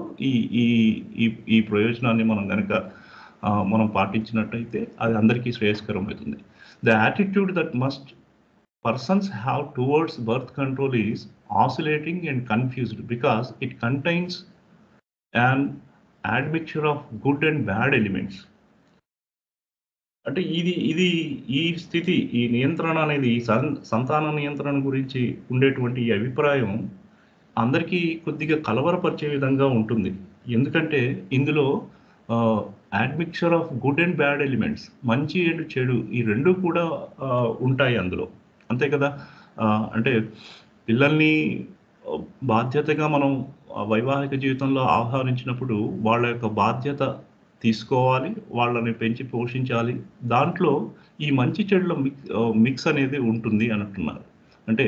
ఈ ప్రయోజనాన్ని మనం గనక మనం పాటించినట్టయితే అది అందరికీ శ్రేయస్కరమవుతుంది. The attitude that persons have towards birth control is oscillating and confused because it contains an admixture of good and bad elements. అంటే ఈ స్థితి, ఈ నియంత్రణ అనేది, సంతాన నియంత్రణ గురించి ఉండేటువంటి ఈ అభిప్రాయం అందరికీ కొద్దిగా కలవరపరిచే విధంగా ఉంటుంది. ఎందుకంటే ఇందులో admixture of good and bad elements, మంచి అండ్ చెడు, ఈ రెండు కూడా ఉంటాయి అందులో, అంతే కదా. అంటే పిల్లల్ని బాధ్యతగా మనం వైవాహిక జీవితంలో ఆహ్వానించినప్పుడు వాళ్ళ యొక్క బాధ్యత తీసుకోవాలి, వాళ్ళని పెంచి పోషించాలి. దాంట్లో ఈ మంచి చెడుల మిక్స్ అనేది ఉంటుంది అని అంటున్నారు. అంటే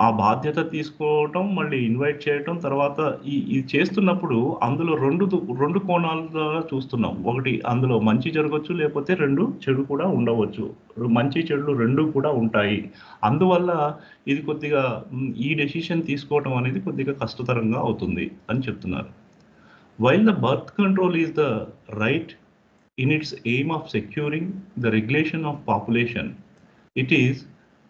ఆ బాధ్యత తీసుకోవటం, మళ్ళీ ఇన్వైట్ చేయటం, తర్వాత ఇది చేస్తున్నప్పుడు అందులో రెండు కోణాలుగా చూస్తున్నాం. ఒకటి, అందులో మంచి జరగవచ్చు, లేకపోతే రెండు చెడు కూడా ఉండవచ్చు. మంచి చెడులు రెండు కూడా ఉంటాయి. అందువల్ల ఇది కొద్దిగా ఈ డెసిషన్ తీసుకోవటం అనేది కొద్దిగా కష్టతరంగా అవుతుంది అని చెప్తున్నారు. While the birth control is the right in its aim of securing the regulation of population, it is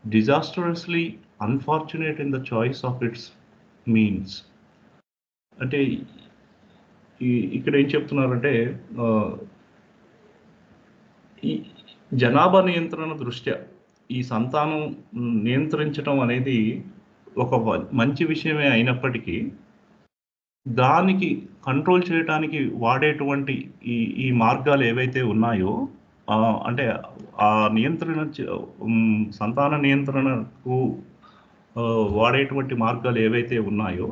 disastrously unfortunate in the choice of its means. అంటే ఇక్కడ ఏం చెప్తున్నారంటే, ఈ జనాభా నియంత్రణ దృష్ట్యా ఈ సంతానం నియంత్రించడం అనేది ఒక మంచి విషయమే అయినప్పటికీ దానికి కంట్రోల్ చేయడానికి వాడేటువంటి ఈ మార్గాలు ఏవైతే ఉన్నాయో, అంటే ఆ నియంత్రణ, సంతాన నియంత్రణకు వాడేటువంటి మార్గాలు ఏవైతే ఉన్నాయో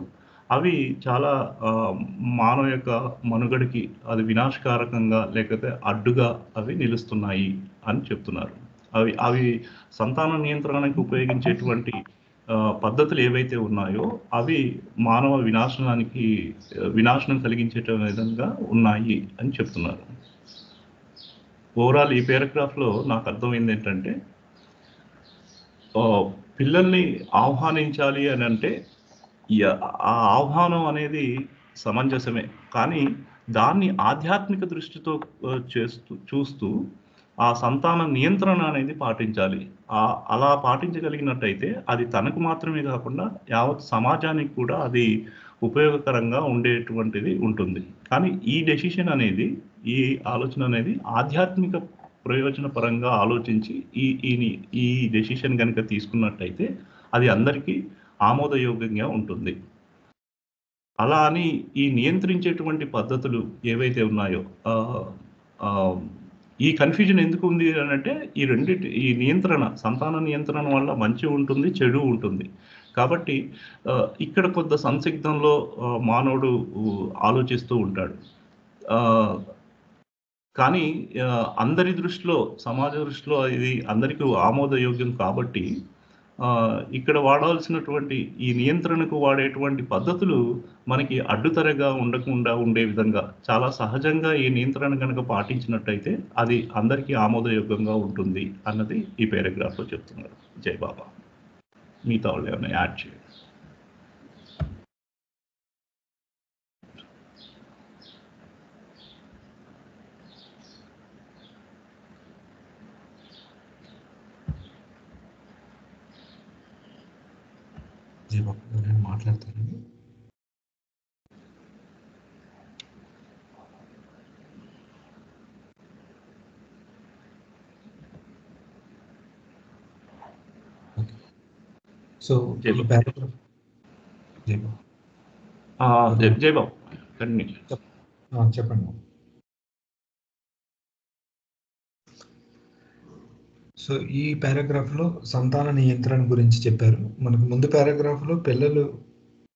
అవి చాలా మానవ యొక్క మనుగడకి అది వినాశకారకంగా లేకపోతే అడ్డుగా అవి నిలుస్తున్నాయి అని చెప్తున్నారు. అవి సంతాన నియంత్రణకు ఉపయోగించేటువంటి పద్ధతులు ఏవైతే ఉన్నాయో అవి మానవ వినాశనం కలిగించే విధంగా ఉన్నాయి అని చెప్తున్నారు. ఓవరాల్ ఈ పారాగ్రాఫ్లో నాకు అర్థమైంది ఏంటంటే, పిల్లల్ని ఆహ్వానించాలి అని అంటే ఆ ఆహ్వానం అనేది సమంజసమే, కానీ దాన్ని ఆధ్యాత్మిక దృష్టితో చూస్తూ ఆ సంతాన నియంత్రణ అనేది పాటించాలి. అలా పాటించగలిగినట్టయితే అది తనకు మాత్రమే కాకుండా యావత్ సమాజానికి కూడా అది ఉపయోగకరంగా ఉండేటువంటిది ఉంటుంది. కానీ ఈ డెసిషన్ అనేది, ఈ ఆలోచన అనేది ఆధ్యాత్మిక ప్రయోజన పరంగా ఆలోచించి ఈ డెసిషన్ కనుక తీసుకున్నట్టయితే అది అందరికీ ఆమోదయోగ్యంగా ఉంటుంది. అలా అని ఈ నియంత్రించేటువంటి పద్ధతులు ఏవైతే ఉన్నాయో, ఈ కన్ఫ్యూజన్ ఎందుకు ఉంది అని అంటే, ఈ నియంత్రణ, సంతాన నియంత్రణ వల్ల మంచి ఉంటుంది, చెడు ఉంటుంది. కాబట్టి ఇక్కడ కొంత సందిగ్ధంలో మానవుడు ఆలోచిస్తూ ఉంటాడు. కానీ అందరి దృష్టిలో, సమాజ దృష్టిలో ఇది అందరికీ ఆమోదయోగ్యం కాబట్టి ఇక్కడ వాడాల్సినటువంటి ఈ నియంత్రణకు వాడేటువంటి పద్ధతులు మనకి అడ్డుతరగా ఉండకుండా ఉండే విధంగా చాలా సహజంగా ఈ నియంత్రణ కనుక పాటించినట్టయితే అది అందరికీ ఆమోదయోగ్యంగా ఉంటుంది అన్నది ఈ పారాగ్రాఫ్లో చెప్తున్నారు. జై బాబా. మిగతా వాళ్ళు ఏమైనా యాడ్ చేయండి. నేను మాట్లాడతానండి. సో జయబాబు చెప్పండి. సో ఈ పారాగ్రాఫ్లో సంతాన నియంత్రణ గురించి చెప్పారు. మనకు ముందు పారాగ్రాఫ్లో పిల్లలు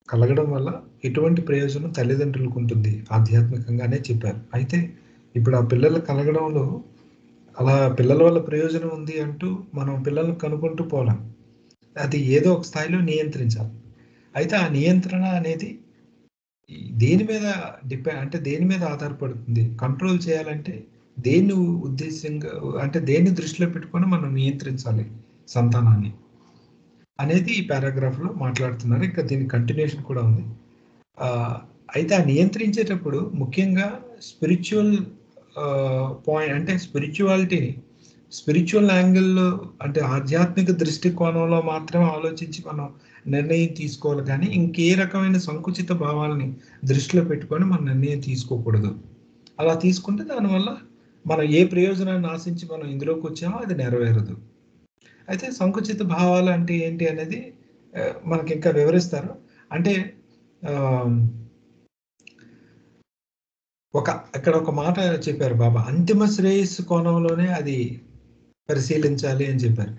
కలగడం వల్ల ఎటువంటి ప్రయోజనం తల్లిదండ్రులకు ఉంటుంది ఆధ్యాత్మికంగానే చెప్పారు. అయితే ఇప్పుడు ఆ పిల్లలు కలగడంలో అలా పిల్లల వల్ల ప్రయోజనం ఉంది అంటూ మనం పిల్లలను కనుక్కుంటూ పోలేం. అది ఏదో ఒక స్థాయిలో నియంత్రించాలి. అయితే ఆ నియంత్రణ అనేది దేని మీద అంటే దేని మీద ఆధారపడుతుంది? కంట్రోల్ చేయాలంటే దేన్ని ఉద్దేశంగా అంటే దేన్ని దృష్టిలో పెట్టుకొని మనం నియంత్రించాలి సంతానాన్ని అనేది ఈ పారాగ్రాఫ్లో మాట్లాడుతున్నారు. ఇంకా దీని కంటిన్యూషన్ కూడా ఉంది. అయితే ఆ నియంత్రించేటప్పుడు ముఖ్యంగా స్పిరిచువల్ పాయింట్ అంటే స్పిరిచువల్ యాంగిల్లో అంటే ఆధ్యాత్మిక దృష్టికోణంలో మాత్రమే ఆలోచించి మనం నిర్ణయం తీసుకోవాలి, కానీ ఇంకే రకమైన సంకుచిత భావాలని దృష్టిలో పెట్టుకొని మనం నిర్ణయం తీసుకోకూడదు. అలా తీసుకుంటే దానివల్ల మనం ఏ ప్రయోజనాన్ని ఆశించి మనం ఇందులోకి వచ్చామో అది నెరవేరదు. అయితే సంకుచిత భావాలు అంటే ఏంటి అనేది మనకి ఇంకా వివరిస్తారు. అంటే ఇక్కడ ఒక మాట చెప్పారు బాబా, అంతిమ శ్రేయస్సు కోణంలోనే అది పరిశీలించాలి అని చెప్పారు.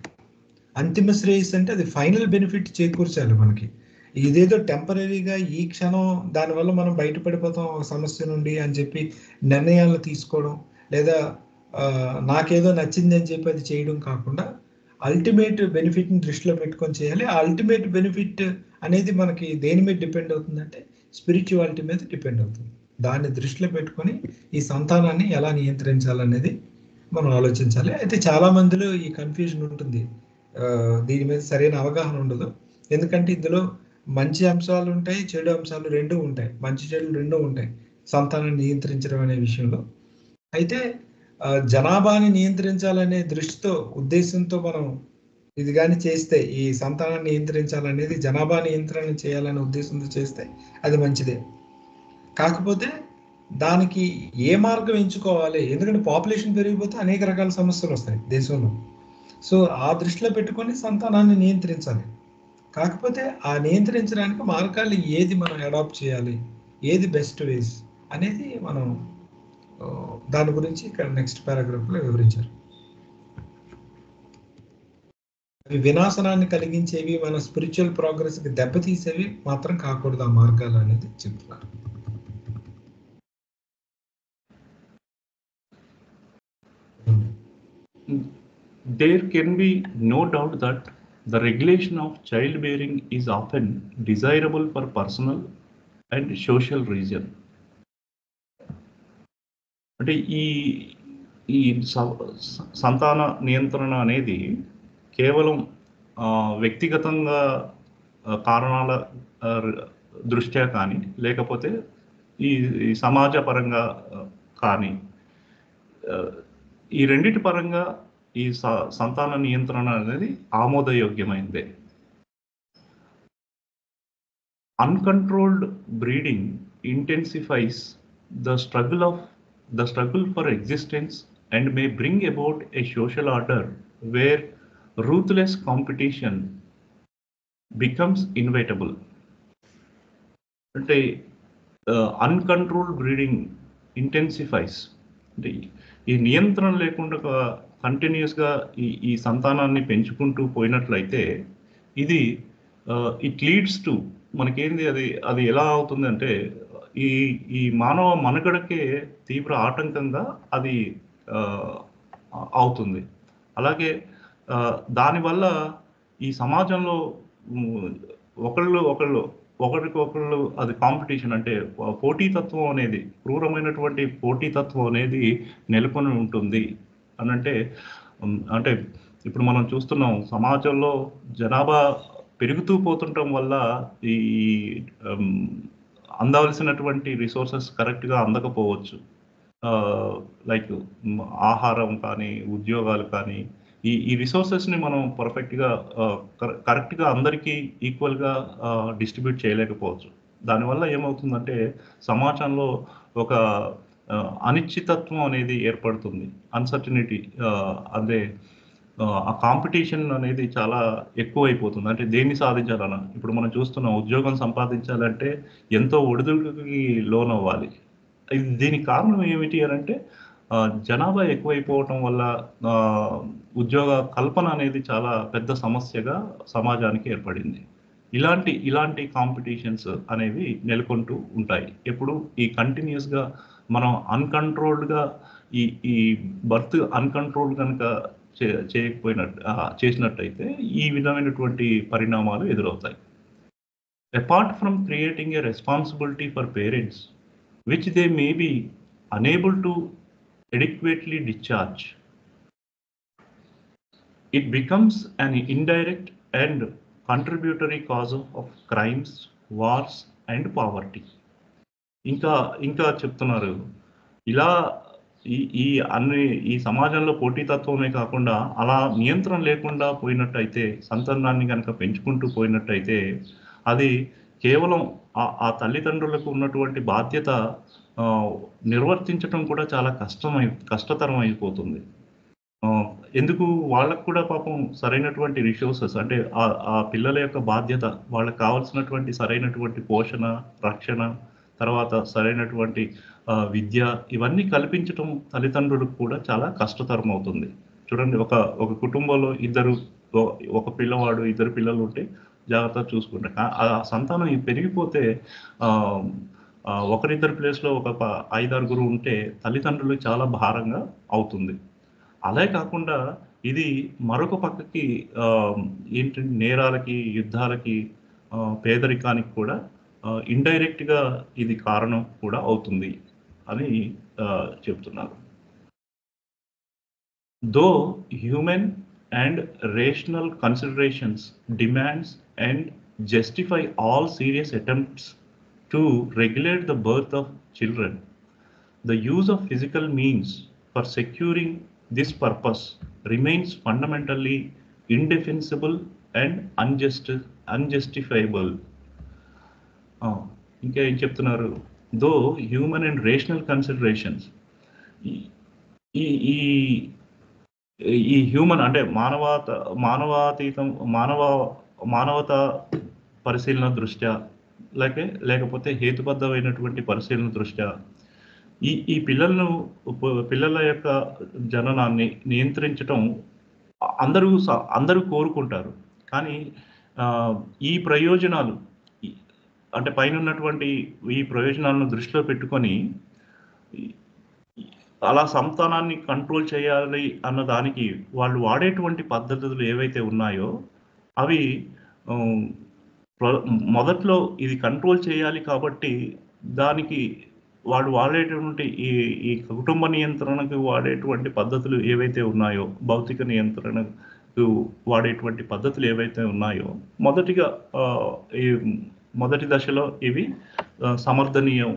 అంతిమ శ్రేయస్సు అంటే అది ఫైనల్ బెనిఫిట్ చేకూర్చాలి మనకి. ఇదేదో టెంపరీగా ఈ క్షణం దానివల్ల మనం బయటపడిపోతాం ఒక సమస్య నుండి అని చెప్పి నిర్ణయాలు తీసుకోవడం, లేదా నాకేదో నచ్చింది అని చెప్పి అది చేయడం కాకుండా అల్టిమేట్ బెనిఫిట్ని దృష్టిలో పెట్టుకొని చేయాలి. ఆ అల్టిమేట్ బెనిఫిట్ అనేది మనకి దేని మీద డిపెండ్ అవుతుందంటే స్పిరిచువాలిటీ మీద డిపెండ్ అవుతుంది. దాన్ని దృష్టిలో పెట్టుకొని ఈ సంతానాన్ని ఎలా నియంత్రించాలనేది మనం ఆలోచించాలి. అయితే చాలా మందిలో ఈ కన్ఫ్యూజన్ ఉంటుంది, దీని మీద సరైన అవగాహన ఉండదు. ఎందుకంటే ఇందులో మంచి అంశాలు ఉంటాయి, చెడు అంశాలు రెండూ ఉంటాయి, మంచి చెడులు రెండూ ఉంటాయి సంతానాన్ని నియంత్రించడం అనే విషయంలో. అయితే జనాభాని నియంత్రించాలనే దృష్టితో ఉద్దేశంతో మనం ఇది కానీ చేస్తే, ఈ సంతానాన్ని నియంత్రించాలనేది జనాభా నియంత్రణ చేయాలనే ఉద్దేశంతో చేస్తే అది మంచిదే. కాకపోతే దానికి ఏ మార్గం ఎంచుకోవాలి? ఎందుకంటే పాపులేషన్ పెరిగిపోతే అనేక రకాల సమస్యలు వస్తాయి దేశంలో. సో ఆ దృష్టిలో పెట్టుకొని సంతానాన్ని నియంత్రించాలి. కాకపోతే ఆ నియంత్రించడానికి మార్గాలు ఏది మనం అడాప్ట్ చేయాలి, ఏది బెస్ట్ వేస్ అనేది మనం దాని గురించి ఇక్కడ నెక్స్ట్ పారాగ్రాఫ్లో వివరించారు. అవి వినాశనాన్ని కలిగించేవి, మన స్పిరిచువల్ ప్రోగ్రెస్కి దెబ్బతీసేవి మాత్రం కాకూడదు ఆ మార్గాలు అనేది చెప్తున్నారు. There can be no doubt that the regulation of childbearing is often desirable for personal and social reason. అంటే ఈ సంతాన నియంత్రణ అనేది కేవలం వ్యక్తిగతంగా కారణాల దృష్ట్యా కానీ, లేకపోతే ఈ సమాజపరంగా కానీ, ఈ రెండిటి పరంగా ఈ సంతాన నియంత్రణ అనేది ఆమోదయోగ్యమైందే. Uncontrolled breeding intensifies the struggle for existence and may bring about a social order where ruthless competition becomes inevitable. అంటే అన్కంట్రోల్డ్ బ్రీడింగ్ ఇంటెన్సిఫైస్ అంటే ఈ నియంత్రణ లేకుండా కంటిన్యూస్గా ఈ సంతానాన్ని పెంచుకుంటూ పోయినట్లయితే ఇది ఇట్ లీడ్స్ టు మనకేంది అది ఎలా అవుతుందంటే ఈ మానవ మనుగడకే తీవ్ర ఆటంకంగా అది అవుతుంది. అలాగే దానివల్ల ఈ సమాజంలో ఒకరికొకళ్ళు అది కాంపిటీషన్ అంటే పోటీతత్వం అనేది, క్రూరమైనటువంటి పోటీతత్వం అనేది నెలకొని ఉంటుంది అని అంటే ఇప్పుడు మనం చూస్తున్నాం సమాజంలో జనాభా పెరుగుతూ పోతుండటం వల్ల ఈ అందవలసినటువంటి రిసోర్సెస్ కరెక్ట్గా అందకపోవచ్చు. లైక్ ఆహారం కానీ, ఉద్యోగాలు కానీ, ఈ రిసోర్సెస్ని మనం కరెక్ట్గా అందరికీ ఈక్వల్గా డిస్ట్రిబ్యూట్ చేయలేకపోవచ్చు. దానివల్ల ఏమవుతుందంటే సమాజంలో ఒక అనిశ్చితత్వం అనేది ఏర్పడుతుంది, అన్సర్టనిటీ. అదే ఆ కాంపిటీషన్ అనేది చాలా ఎక్కువైపోతుంది. అంటే దేన్ని సాధించాలన్నా ఇప్పుడు మనం చూస్తున్నాం, ఉద్యోగం సంపాదించాలంటే ఎంతో ఒడిదుడుకుకి లోనవ్వాలి. దీనికి కారణం ఏమిటి అని అంటే జనాభా ఎక్కువైపోవటం వల్ల ఉద్యోగ కల్పన అనేది చాలా పెద్ద సమస్యగా సమాజానికి ఏర్పడింది. ఇలాంటి కాంపిటీషన్స్ అనేవి నెలకొంటూ ఉంటాయి. ఎప్పుడు ఈ కంటిన్యూస్గా మనం అన్కంట్రోల్డ్గా ఈ బర్త్ అన్కంట్రోల్ కనుక చేసినట్టయితే ఈ విధమైనటువంటి పరిణామాలు ఎదురవుతాయి. Apart from creating a responsibility for parents, which they may be unable to adequately discharge, it becomes an indirect and contributory cause of crimes, wars and poverty. ఇంకా చెప్తున్నారు, ఇలా ఈ సమాజంలో పోటీతత్వమే కాకుండా అలా నియంత్రణ లేకుండా పోయినట్టయితే, సంతానాన్ని కనుక పెంచుకుంటూ పోయినట్టయితే అది కేవలం ఆ తల్లిదండ్రులకు ఉన్నటువంటి బాధ్యత నిర్వర్తించడం కూడా చాలా కష్టతరం అయిపోతుంది. ఎందుకు వాళ్ళకు కూడా పాపం సరైనటువంటి రిసోర్సెస్ అంటే ఆ పిల్లల యొక్క బాధ్యత, వాళ్ళకి కావాల్సినటువంటి సరైనటువంటి పోషణ, రక్షణ, తర్వాత సరైనటువంటి విద్య ఇవన్నీ కల్పించడం తల్లిదండ్రులకు కూడా చాలా కష్టతరం అవుతుంది. చూడండి, ఒక కుటుంబంలో ఒక పిల్లవాడు, ఇద్దరు పిల్లలు ఉంటే జాగ్రత్తగా చూసుకుంటారు. ఆ సంతానం పెరిగిపోతే ఒకరిద్దరు ప్లేస్లో ఒక 5-6 ఉంటే తల్లిదండ్రులకు చాలా భారంగా అవుతుంది. అదే కాకుండా ఇది మరొక పక్కకి ఏంటంటే నేరాలకి, యుద్ధాలకి, పేదరికానికి కూడా ఇండైరెక్ట్గా ఇది కారణం కూడా అవుతుంది అని చెప్తున్నారు. దో human and rational considerations demands and justify all serious attempts to regulate the birth of children, the use of physical means for securing this purpose remains fundamentally indefensible and unjustifiable. ఇంకా ఏం చెప్తున్నారు, దో హ్యూమన్ అండ్ రేషనల్ కన్సిడరేషన్స్, ఈ human అంటే మానవతా పరిశీలన దృష్ట్యా లేకపోతే హేతుబద్ధమైనటువంటి పరిశీలన దృష్ట్యా ఈ పిల్లల యొక్క జననాన్ని నియంత్రించటం అందరూ కోరుకుంటారు. కానీ ఈ ప్రయోజనాలు అంటే పైన ఉన్నటువంటి ఈ ప్రయోజనాలను దృష్టిలో పెట్టుకొని అలా సంతానాన్ని కంట్రోల్ చేయాలి అన్న దానికి వాళ్ళు వాడేటువంటి పద్ధతులు ఏవైతే ఉన్నాయో అవి మొదట్లో ఇది కంట్రోల్ చేయాలి కాబట్టి దానికి వాళ్ళు వాడేటువంటి ఈ కుటుంబ నియంత్రణకు వాడేటువంటి పద్ధతులు ఏవైతే ఉన్నాయో, భౌతిక నియంత్రణకు వాడేటువంటి పద్ధతులు ఏవైతే ఉన్నాయో మొదటి దశలో ఇవి సమర్థనీయం.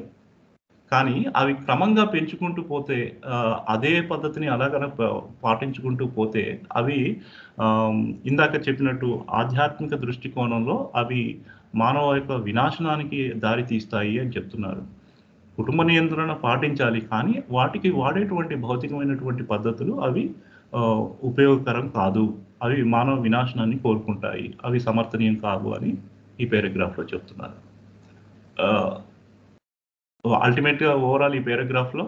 కానీ అవి క్రమంగా పెంచుకుంటూ పోతే అదే పద్ధతిని అలాగ పాటించుకుంటూ పోతే అవి ఇందాక చెప్పినట్టు ఆధ్యాత్మిక దృష్టికోణంలో అవి మానవ యొక్క వినాశనానికి దారి తీస్తాయి అని చెప్తున్నారు. కుటుంబ నియంత్రణ పాటించాలి, కానీ వాటికి వాడేటువంటి భౌతికమైనటువంటి పద్ధతులు అవి ఉపయోగకరం కాదు, అవి మానవ వినాశనాన్ని కోరుకుంటాయి, అవి సమర్థనీయం కాదు అని ఈ పారాగ్రాఫ్లో చెప్తున్నారు. అల్టిమేట్గా ఓవరాల్ ఈ పారాగ్రాఫ్లో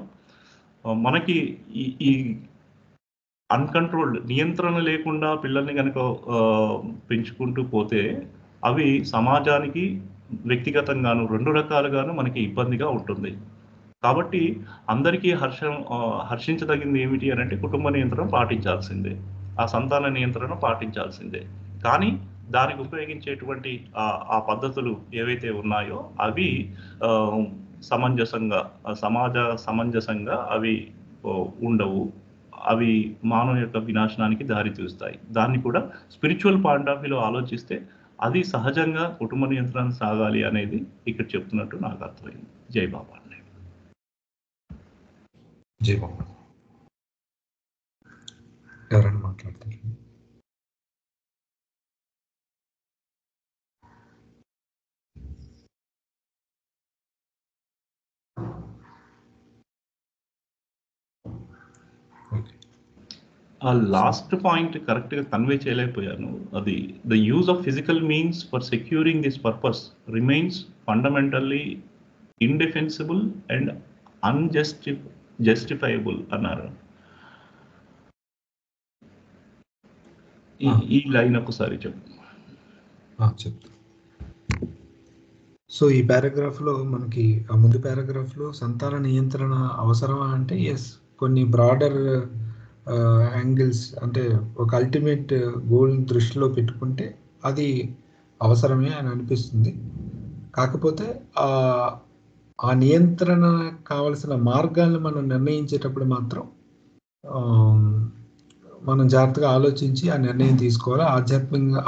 మనకి ఈ అన్కంట్రోల్డ్ నియంత్రణ లేకుండా పిల్లల్ని కనుక పెంచుకుంటూ పోతే అవి సమాజానికి వ్యక్తిగతంగాను రెండు రకాలుగాను మనకి ఇబ్బందిగా ఉంటుంది. కాబట్టి అందరికీ హర్షించదగింది ఏమిటి అని అంటే కుటుంబ నియంత్రణ పాటించాల్సిందే, ఆ సంతాన నియంత్రణ పాటించాల్సిందే. కానీ దానికి ఉపయోగించేటువంటి ఆ పద్ధతులు ఏవైతే ఉన్నాయో అవి సమంజసంగా అవి ఉండవు, అవి మానవ యొక్క వినాశనానికి దారి తీస్తాయి. దాన్ని కూడా స్పిరిచువల్ పాయింట్ ఆఫ్ వ్యూలో ఆలోచిస్తే అది సహజంగా కుటుంబ నియంత్రణ సాగాలి అనేది ఇక్కడ చెప్తున్నట్టు నాకు అర్థమైంది. జై బాబా అండి. జై బాబా. ఎవరైనా మాట్లాడతారు? ఆ లాస్ట్ పాయింట్ కరెక్ట్గా కన్వే చేయలేకపోయాను. అది the use of physical means for securing this purpose remains fundamentally indefensible and justifiable అన్నారు. ఆ. ఈ లైన్ ఒకసారి చెప్పు. చెప్తా. సో ఈ పారాగ్రాఫ్లో మనకి ఆ ముందు పారాగ్రాఫ్లో సంతాన నియంత్రణ అవసరమా అంటే ఎస్, కొన్ని బ్రాడర్ యాంగిల్స్ అంటే ఒక అల్టిమేట్ గోల్ దృష్టిలో పెట్టుకుంటే అది అవసరమే అని అనిపిస్తుంది. కాకపోతే ఆ నియంత్రణ కావలసిన మార్గాలను మనం నిర్ణయించేటప్పుడు మాత్రం మనం జాగ్రత్తగా ఆలోచించి ఆ నిర్ణయం తీసుకోవాలి.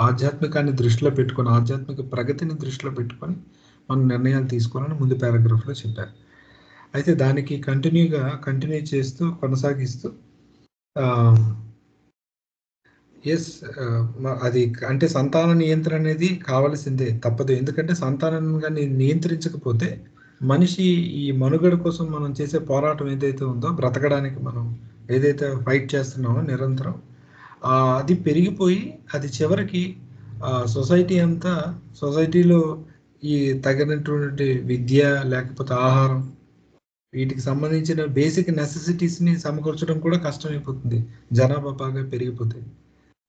ఆధ్యాత్మికాన్ని దృష్టిలో పెట్టుకొని, ఆధ్యాత్మిక ప్రగతిని దృష్టిలో పెట్టుకొని మనం నిర్ణయాలు తీసుకోవాలని ముందు పారాగ్రాఫ్లో చెప్పారు. అయితే దానికి కంటిన్యూ చేస్తూ కొనసాగిస్తూ ఎస్, అది అంటే సంతాన నియంత్రణ అనేది కావాల్సిందే, తప్పదు. ఎందుకంటే సంతానాన్ని నియంత్రించకపోతే మనిషి ఈ మనుగడ కోసం మనం చేసే పోరాటం ఏదైతే ఉందో, బ్రతకడానికి మనం ఏదైతే ఫైట్ చేస్తున్నామో నిరంతరం, అది పెరిగిపోయి అది చివరికి సొసైటీలో ఈ తగినటువంటి విద్య లేకపోతే ఆహారం, వీటికి సంబంధించిన బేసిక్ నెసెసిటీస్ని సమకూర్చడం కూడా కష్టమైపోతుంది జనాభా బాగా పెరిగిపోతాయి.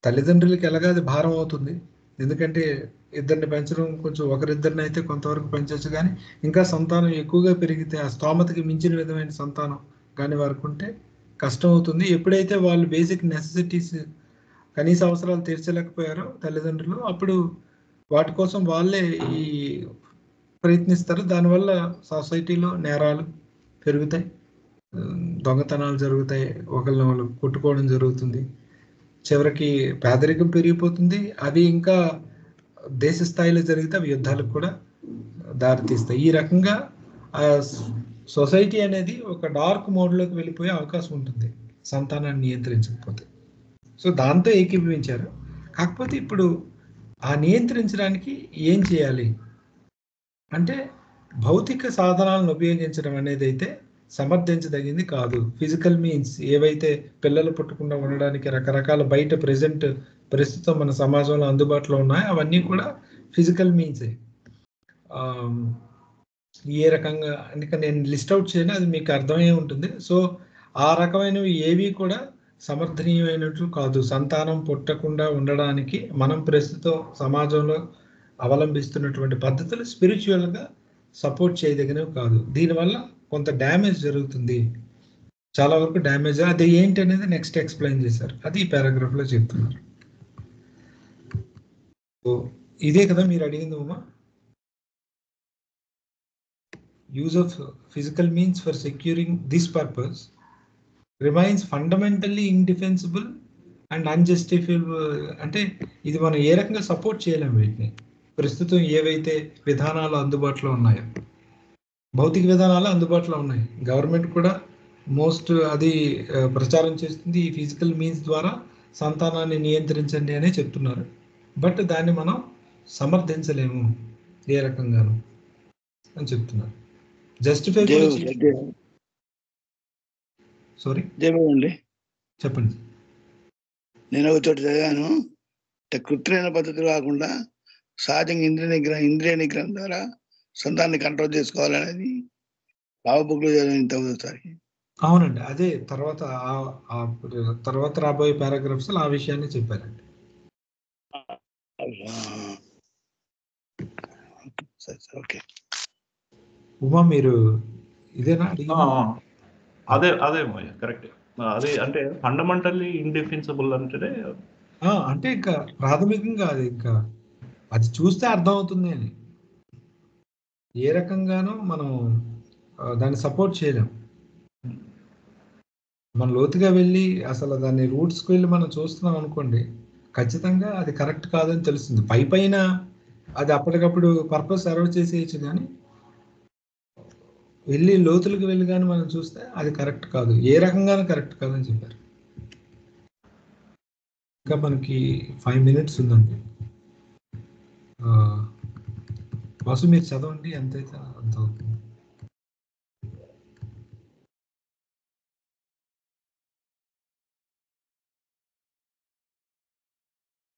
తల్లిదండ్రులకి ఎలాగా అది భారం అవుతుంది, ఎందుకంటే ఇద్దరిని పెంచడం కొంచెం ఒకరిద్దరిని అయితే కొంతవరకు పెంచవచ్చు, కానీ ఇంకా సంతానం ఎక్కువగా పెరిగితే ఆ స్తోమతకి మించిన విధమైన సంతానం కానీ వారికి ఉంటే కష్టం అవుతుంది. ఎప్పుడైతే వాళ్ళు బేసిక్ నెసెసిటీస్ కనీస అవసరాలు తీర్చలేకపోయారో తల్లిదండ్రులు, అప్పుడు వాటి కోసం వాళ్ళే ఈ ప్రయత్నిస్తారు. దానివల్ల సొసైటీలో నేరాలు పెరుగుతాయి, దొంగతనాలు జరుగుతాయి, ఒకరిని వాళ్ళు కొట్టుకోవడం జరుగుతుంది, చివరికి పేదరికం పెరిగిపోతుంది. అవి ఇంకా దేశ స్థాయిలో జరిగితే అవి యుద్ధాలకు కూడా దారితీస్తాయి. ఈ రకంగా ఆ సొసైటీ అనేది ఒక డార్క్ మోడ్లోకి వెళ్ళిపోయే అవకాశం ఉంటుంది సంతానాన్ని నియంత్రించకపోతే. సో దాంతో ఏకీభవించారు. కాకపోతే ఇప్పుడు ఆ నియంత్రించడానికి ఏం చేయాలి అంటే, భౌతిక సాధనాలను ఉపయోగించడం అనేది అయితే సమర్థించదగింది కాదు. ఫిజికల్ మీన్స్ ఏవైతే పిల్లలు పుట్టకుండా ఉండడానికి రకరకాల బయట ప్రస్తుతం మన సమాజంలో అందుబాటులో ఉన్నాయో అవన్నీ కూడా ఫిజికల్ మీన్సే. ఏ రకంగా అంటే నేను లిస్ట్ అవుట్ చేయను, అది మీకు అర్థమయ్యే ఉంటుంది. సో ఆ రకమైనవి ఏవి కూడా సమర్థనీయమైనట్లు కాదు. సంతానం పుట్టకుండా ఉండడానికి మనం ప్రస్తుతం సమాజంలో అవలంబిస్తున్నటువంటి పద్ధతులు స్పిరిచువల్గా సపోర్ట్ చేయదగినవి కాదు. దీనివల్ల కొంత డ్యామేజ్ జరుగుతుంది, చాలా వరకు డ్యామేజ్. అది ఏంటి అనేది నెక్స్ట్ ఎక్స్ప్లెయిన్ చేశారు, అది ఈ పారాగ్రాఫ్లో చెప్తున్నారు. ఇదే కదా మీరు అడిగింది Uma? use of physical means for securing this purpose remains fundamentally indefensible and unjustifiable. అంటే ఇది మనం ఏ రకంగా సపోర్ట్ చేయలేము వీటిని. ప్రస్తుతం ఏవైతే విధానాలు అందుబాటులో ఉన్నాయో, భౌతిక విధానాలు అందుబాటులో ఉన్నాయి, గవర్నమెంట్ కూడా అది ప్రచారం చేస్తుంది. ఈ ఫిజికల్ మీన్స్ ద్వారా సంతానాన్ని నియంత్రించండి అనే చెప్తున్నారు. బట్ దాన్ని మనం సమర్థించలేము ఏ రకంగాను అని చెప్తున్నారు. జస్టిఫై సారీ అండి, చెప్పండి. నేను ఒక చోట చదివాను, కృత్రిమ పద్ధతులు కాకుండా సహజంగా ఇంద్రియ నిగ్రహం ద్వారా సొంతాన్ని కంట్రోల్ చేసుకోవాలనేది బాబుక్లో చదివిన. అవునండి, అదే తర్వాత రాబోయే పారాగ్రాఫ్స్ ఆ విషయాన్ని చెప్పారండి. ఓకే ఉమా, మీరు ఇదేనా అదే కరెక్ట్. అదే అంటే ఫండమెంటల్లీ ఇండిఫెన్సిబుల్ అంటే అంటే ఇంకా ప్రాథమికంగా అది చూస్తే అర్థం అవుతుంది అని, ఏ రకంగానూ మనం దాన్ని సపోర్ట్ చేయలేం. మనం లోతుగా వెళ్ళి అసలు దాన్ని రూట్స్కి వెళ్ళి మనం చూస్తున్నాం అనుకోండి, ఖచ్చితంగా అది కరెక్ట్ కాదని తెలుస్తుంది. పైన అది అప్పటికప్పుడు పర్పస్ సర్వ్ చేసేయచ్చు, కానీ వెళ్ళి లోతులకు వెళ్ళి కానీ మనం చూస్తే అది కరెక్ట్ కాదు, ఏ రకంగానూ కరెక్ట్ కాదని చెప్పారు. ఇంకా మనకి 5 minutes ఉందండి. వాసు మీరు చదవండి, ఎంతైతే అంత అవుతుంది.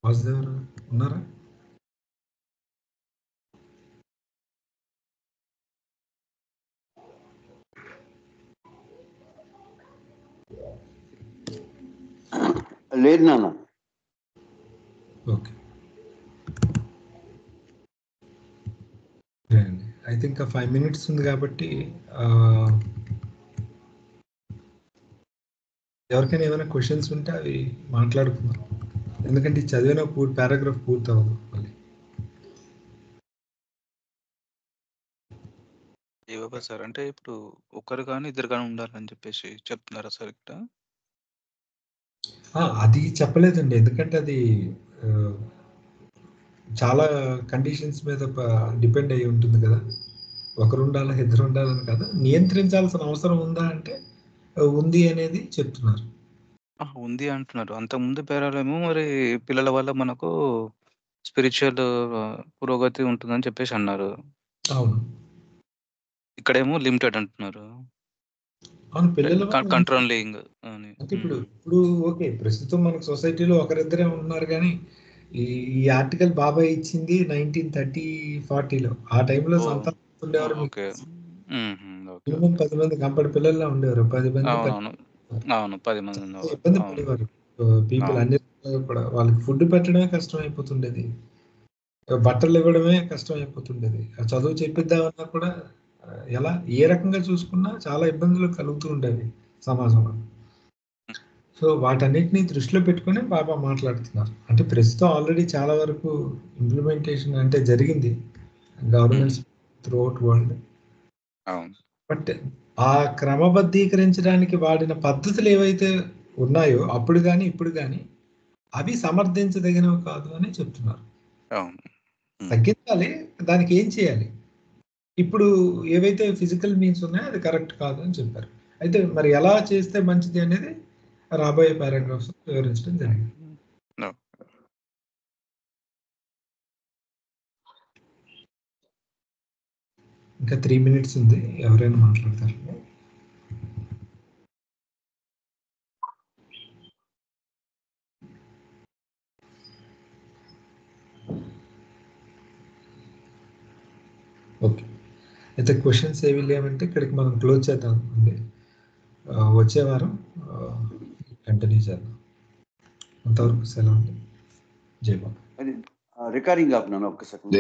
వాసుదేవరు ఉన్నారా? లేదు నాన్న. ఓకే అండి. అయితే ఇంకా 5 minutes ఉంది కాబట్టి ఎవరికైనా ఏమైనా క్వశ్చన్స్ ఉంటే అవి మాట్లాడుకుందాం, ఎందుకంటే ఈ చదివిన పారాగ్రాఫ్ పూర్తి అవ్వదు మళ్ళీ. ఏవో సార్, అంటే ఇప్పుడు ఒకరు కానీ ఇద్దరు కానీ ఉండాలని చెప్పేసి చెప్తున్నారా సార్ ఇక్కడ? అది చెప్పలేదండి, ఎందుకంటే అది ఆ, చాలా కండిషన్స్ మీద డిపెండ్ అయి ఉంటుంది కదా. ఒకరు ఉండాలా ఇద్దరు ఉండాలని కదా, నియంత్రించాల్సిన అవసరం ఉందా అంటే ఉంది అనేది చెప్తున్నారు. ఉంది అంటున్నారు. అంతకుముందు పేరాలేమో మరి పిల్లల వల్ల మనకు స్పిరిచువల్ పురోగతి ఉంటుందని చెప్పేసి అన్నారు. అవును ఇక్కడేమో లిమిటెడ్ అంటున్నారు. అవును, పిల్లల వల్ల కంట్రోలింగ్ అని. అంటే ఇప్పుడు ఓకే, ప్రస్తుతం మనకు సొసైటీలో ఒకరిద్దరే ఉన్నారు, కానీ ఈ ఆర్టికల్ బాబాయ్ ఇచ్చింది 1930-40లో. ఆ టైంలో సంతానం ఉండేవారు మీకు ఓకే. ఓకే. మినిమం 10 మంది కంపడి పిల్లల్లో ఉండేవారు. 10 మంది అవునవును. అవును. 10 మంది ఉన్నవారు. ఇబ్బంది అవును. పడేవారు పీపుల్. అవును. అన్ని రకాలుగా కూడా వాళ్ళకి ఫుడ్ పెట్టడమే కష్టం అయిపోతుండేది, బట్టలు ఇవ్వడమే కష్టం అయిపోతుండేది, చదువు చెప్పిద్దామన్నా కూడా ఎలా ఏ రకంగా చూసుకున్నా చాలా ఇబ్బందులు కలుగుతూ ఉండేవి సమాజంలో. సో వాటన్నిటిని దృష్టిలో పెట్టుకుని బాబా మాట్లాడుతున్నారు. అంటే ప్రస్తుతం ఆల్రెడీ చాలా వరకు ఇంప్లిమెంటేషన్ అంటే జరిగింది గవర్నమెంట్స్ త్రూ అవుట్ వరల్డ్. అవును. బట్ ఆ క్రమబద్ధీకరించడానికి వాడిన పద్ధతులు ఏవైతే ఉన్నాయో అప్పుడు కానీ ఇప్పుడు కానీ అవి సమర్థించదగినవి కాదు అని చెప్తున్నారు. అవును. తగ్గించాలి, దానికి ఏం చేయాలి, ఇప్పుడు ఏవైతే ఫిజికల్ మీన్స్ ఉన్నాయో అది కరెక్ట్ కాదు అని చెప్పారు. అయితే మరి ఎలా చేస్తే మంచిది అనేది రాబోయే పారాగ్రాఫ్స్ వివరించడం జరిగింది. ఇంకా 3 minutes ఉంది, ఎవరైనా మాట్లాడతారు. ఓకే, అయితే క్వశ్చన్స్ ఏవి లేవంటే ఇక్కడికి మనం క్లోజ్ చేద్దాం అండి. వచ్చే వారం కంటిన్యూ చేద్దాం. అంతవరకు సెలవు అండి. జై బాబా. రికార్డింగ్ ఆపినాను ఒక్క సెకండ్.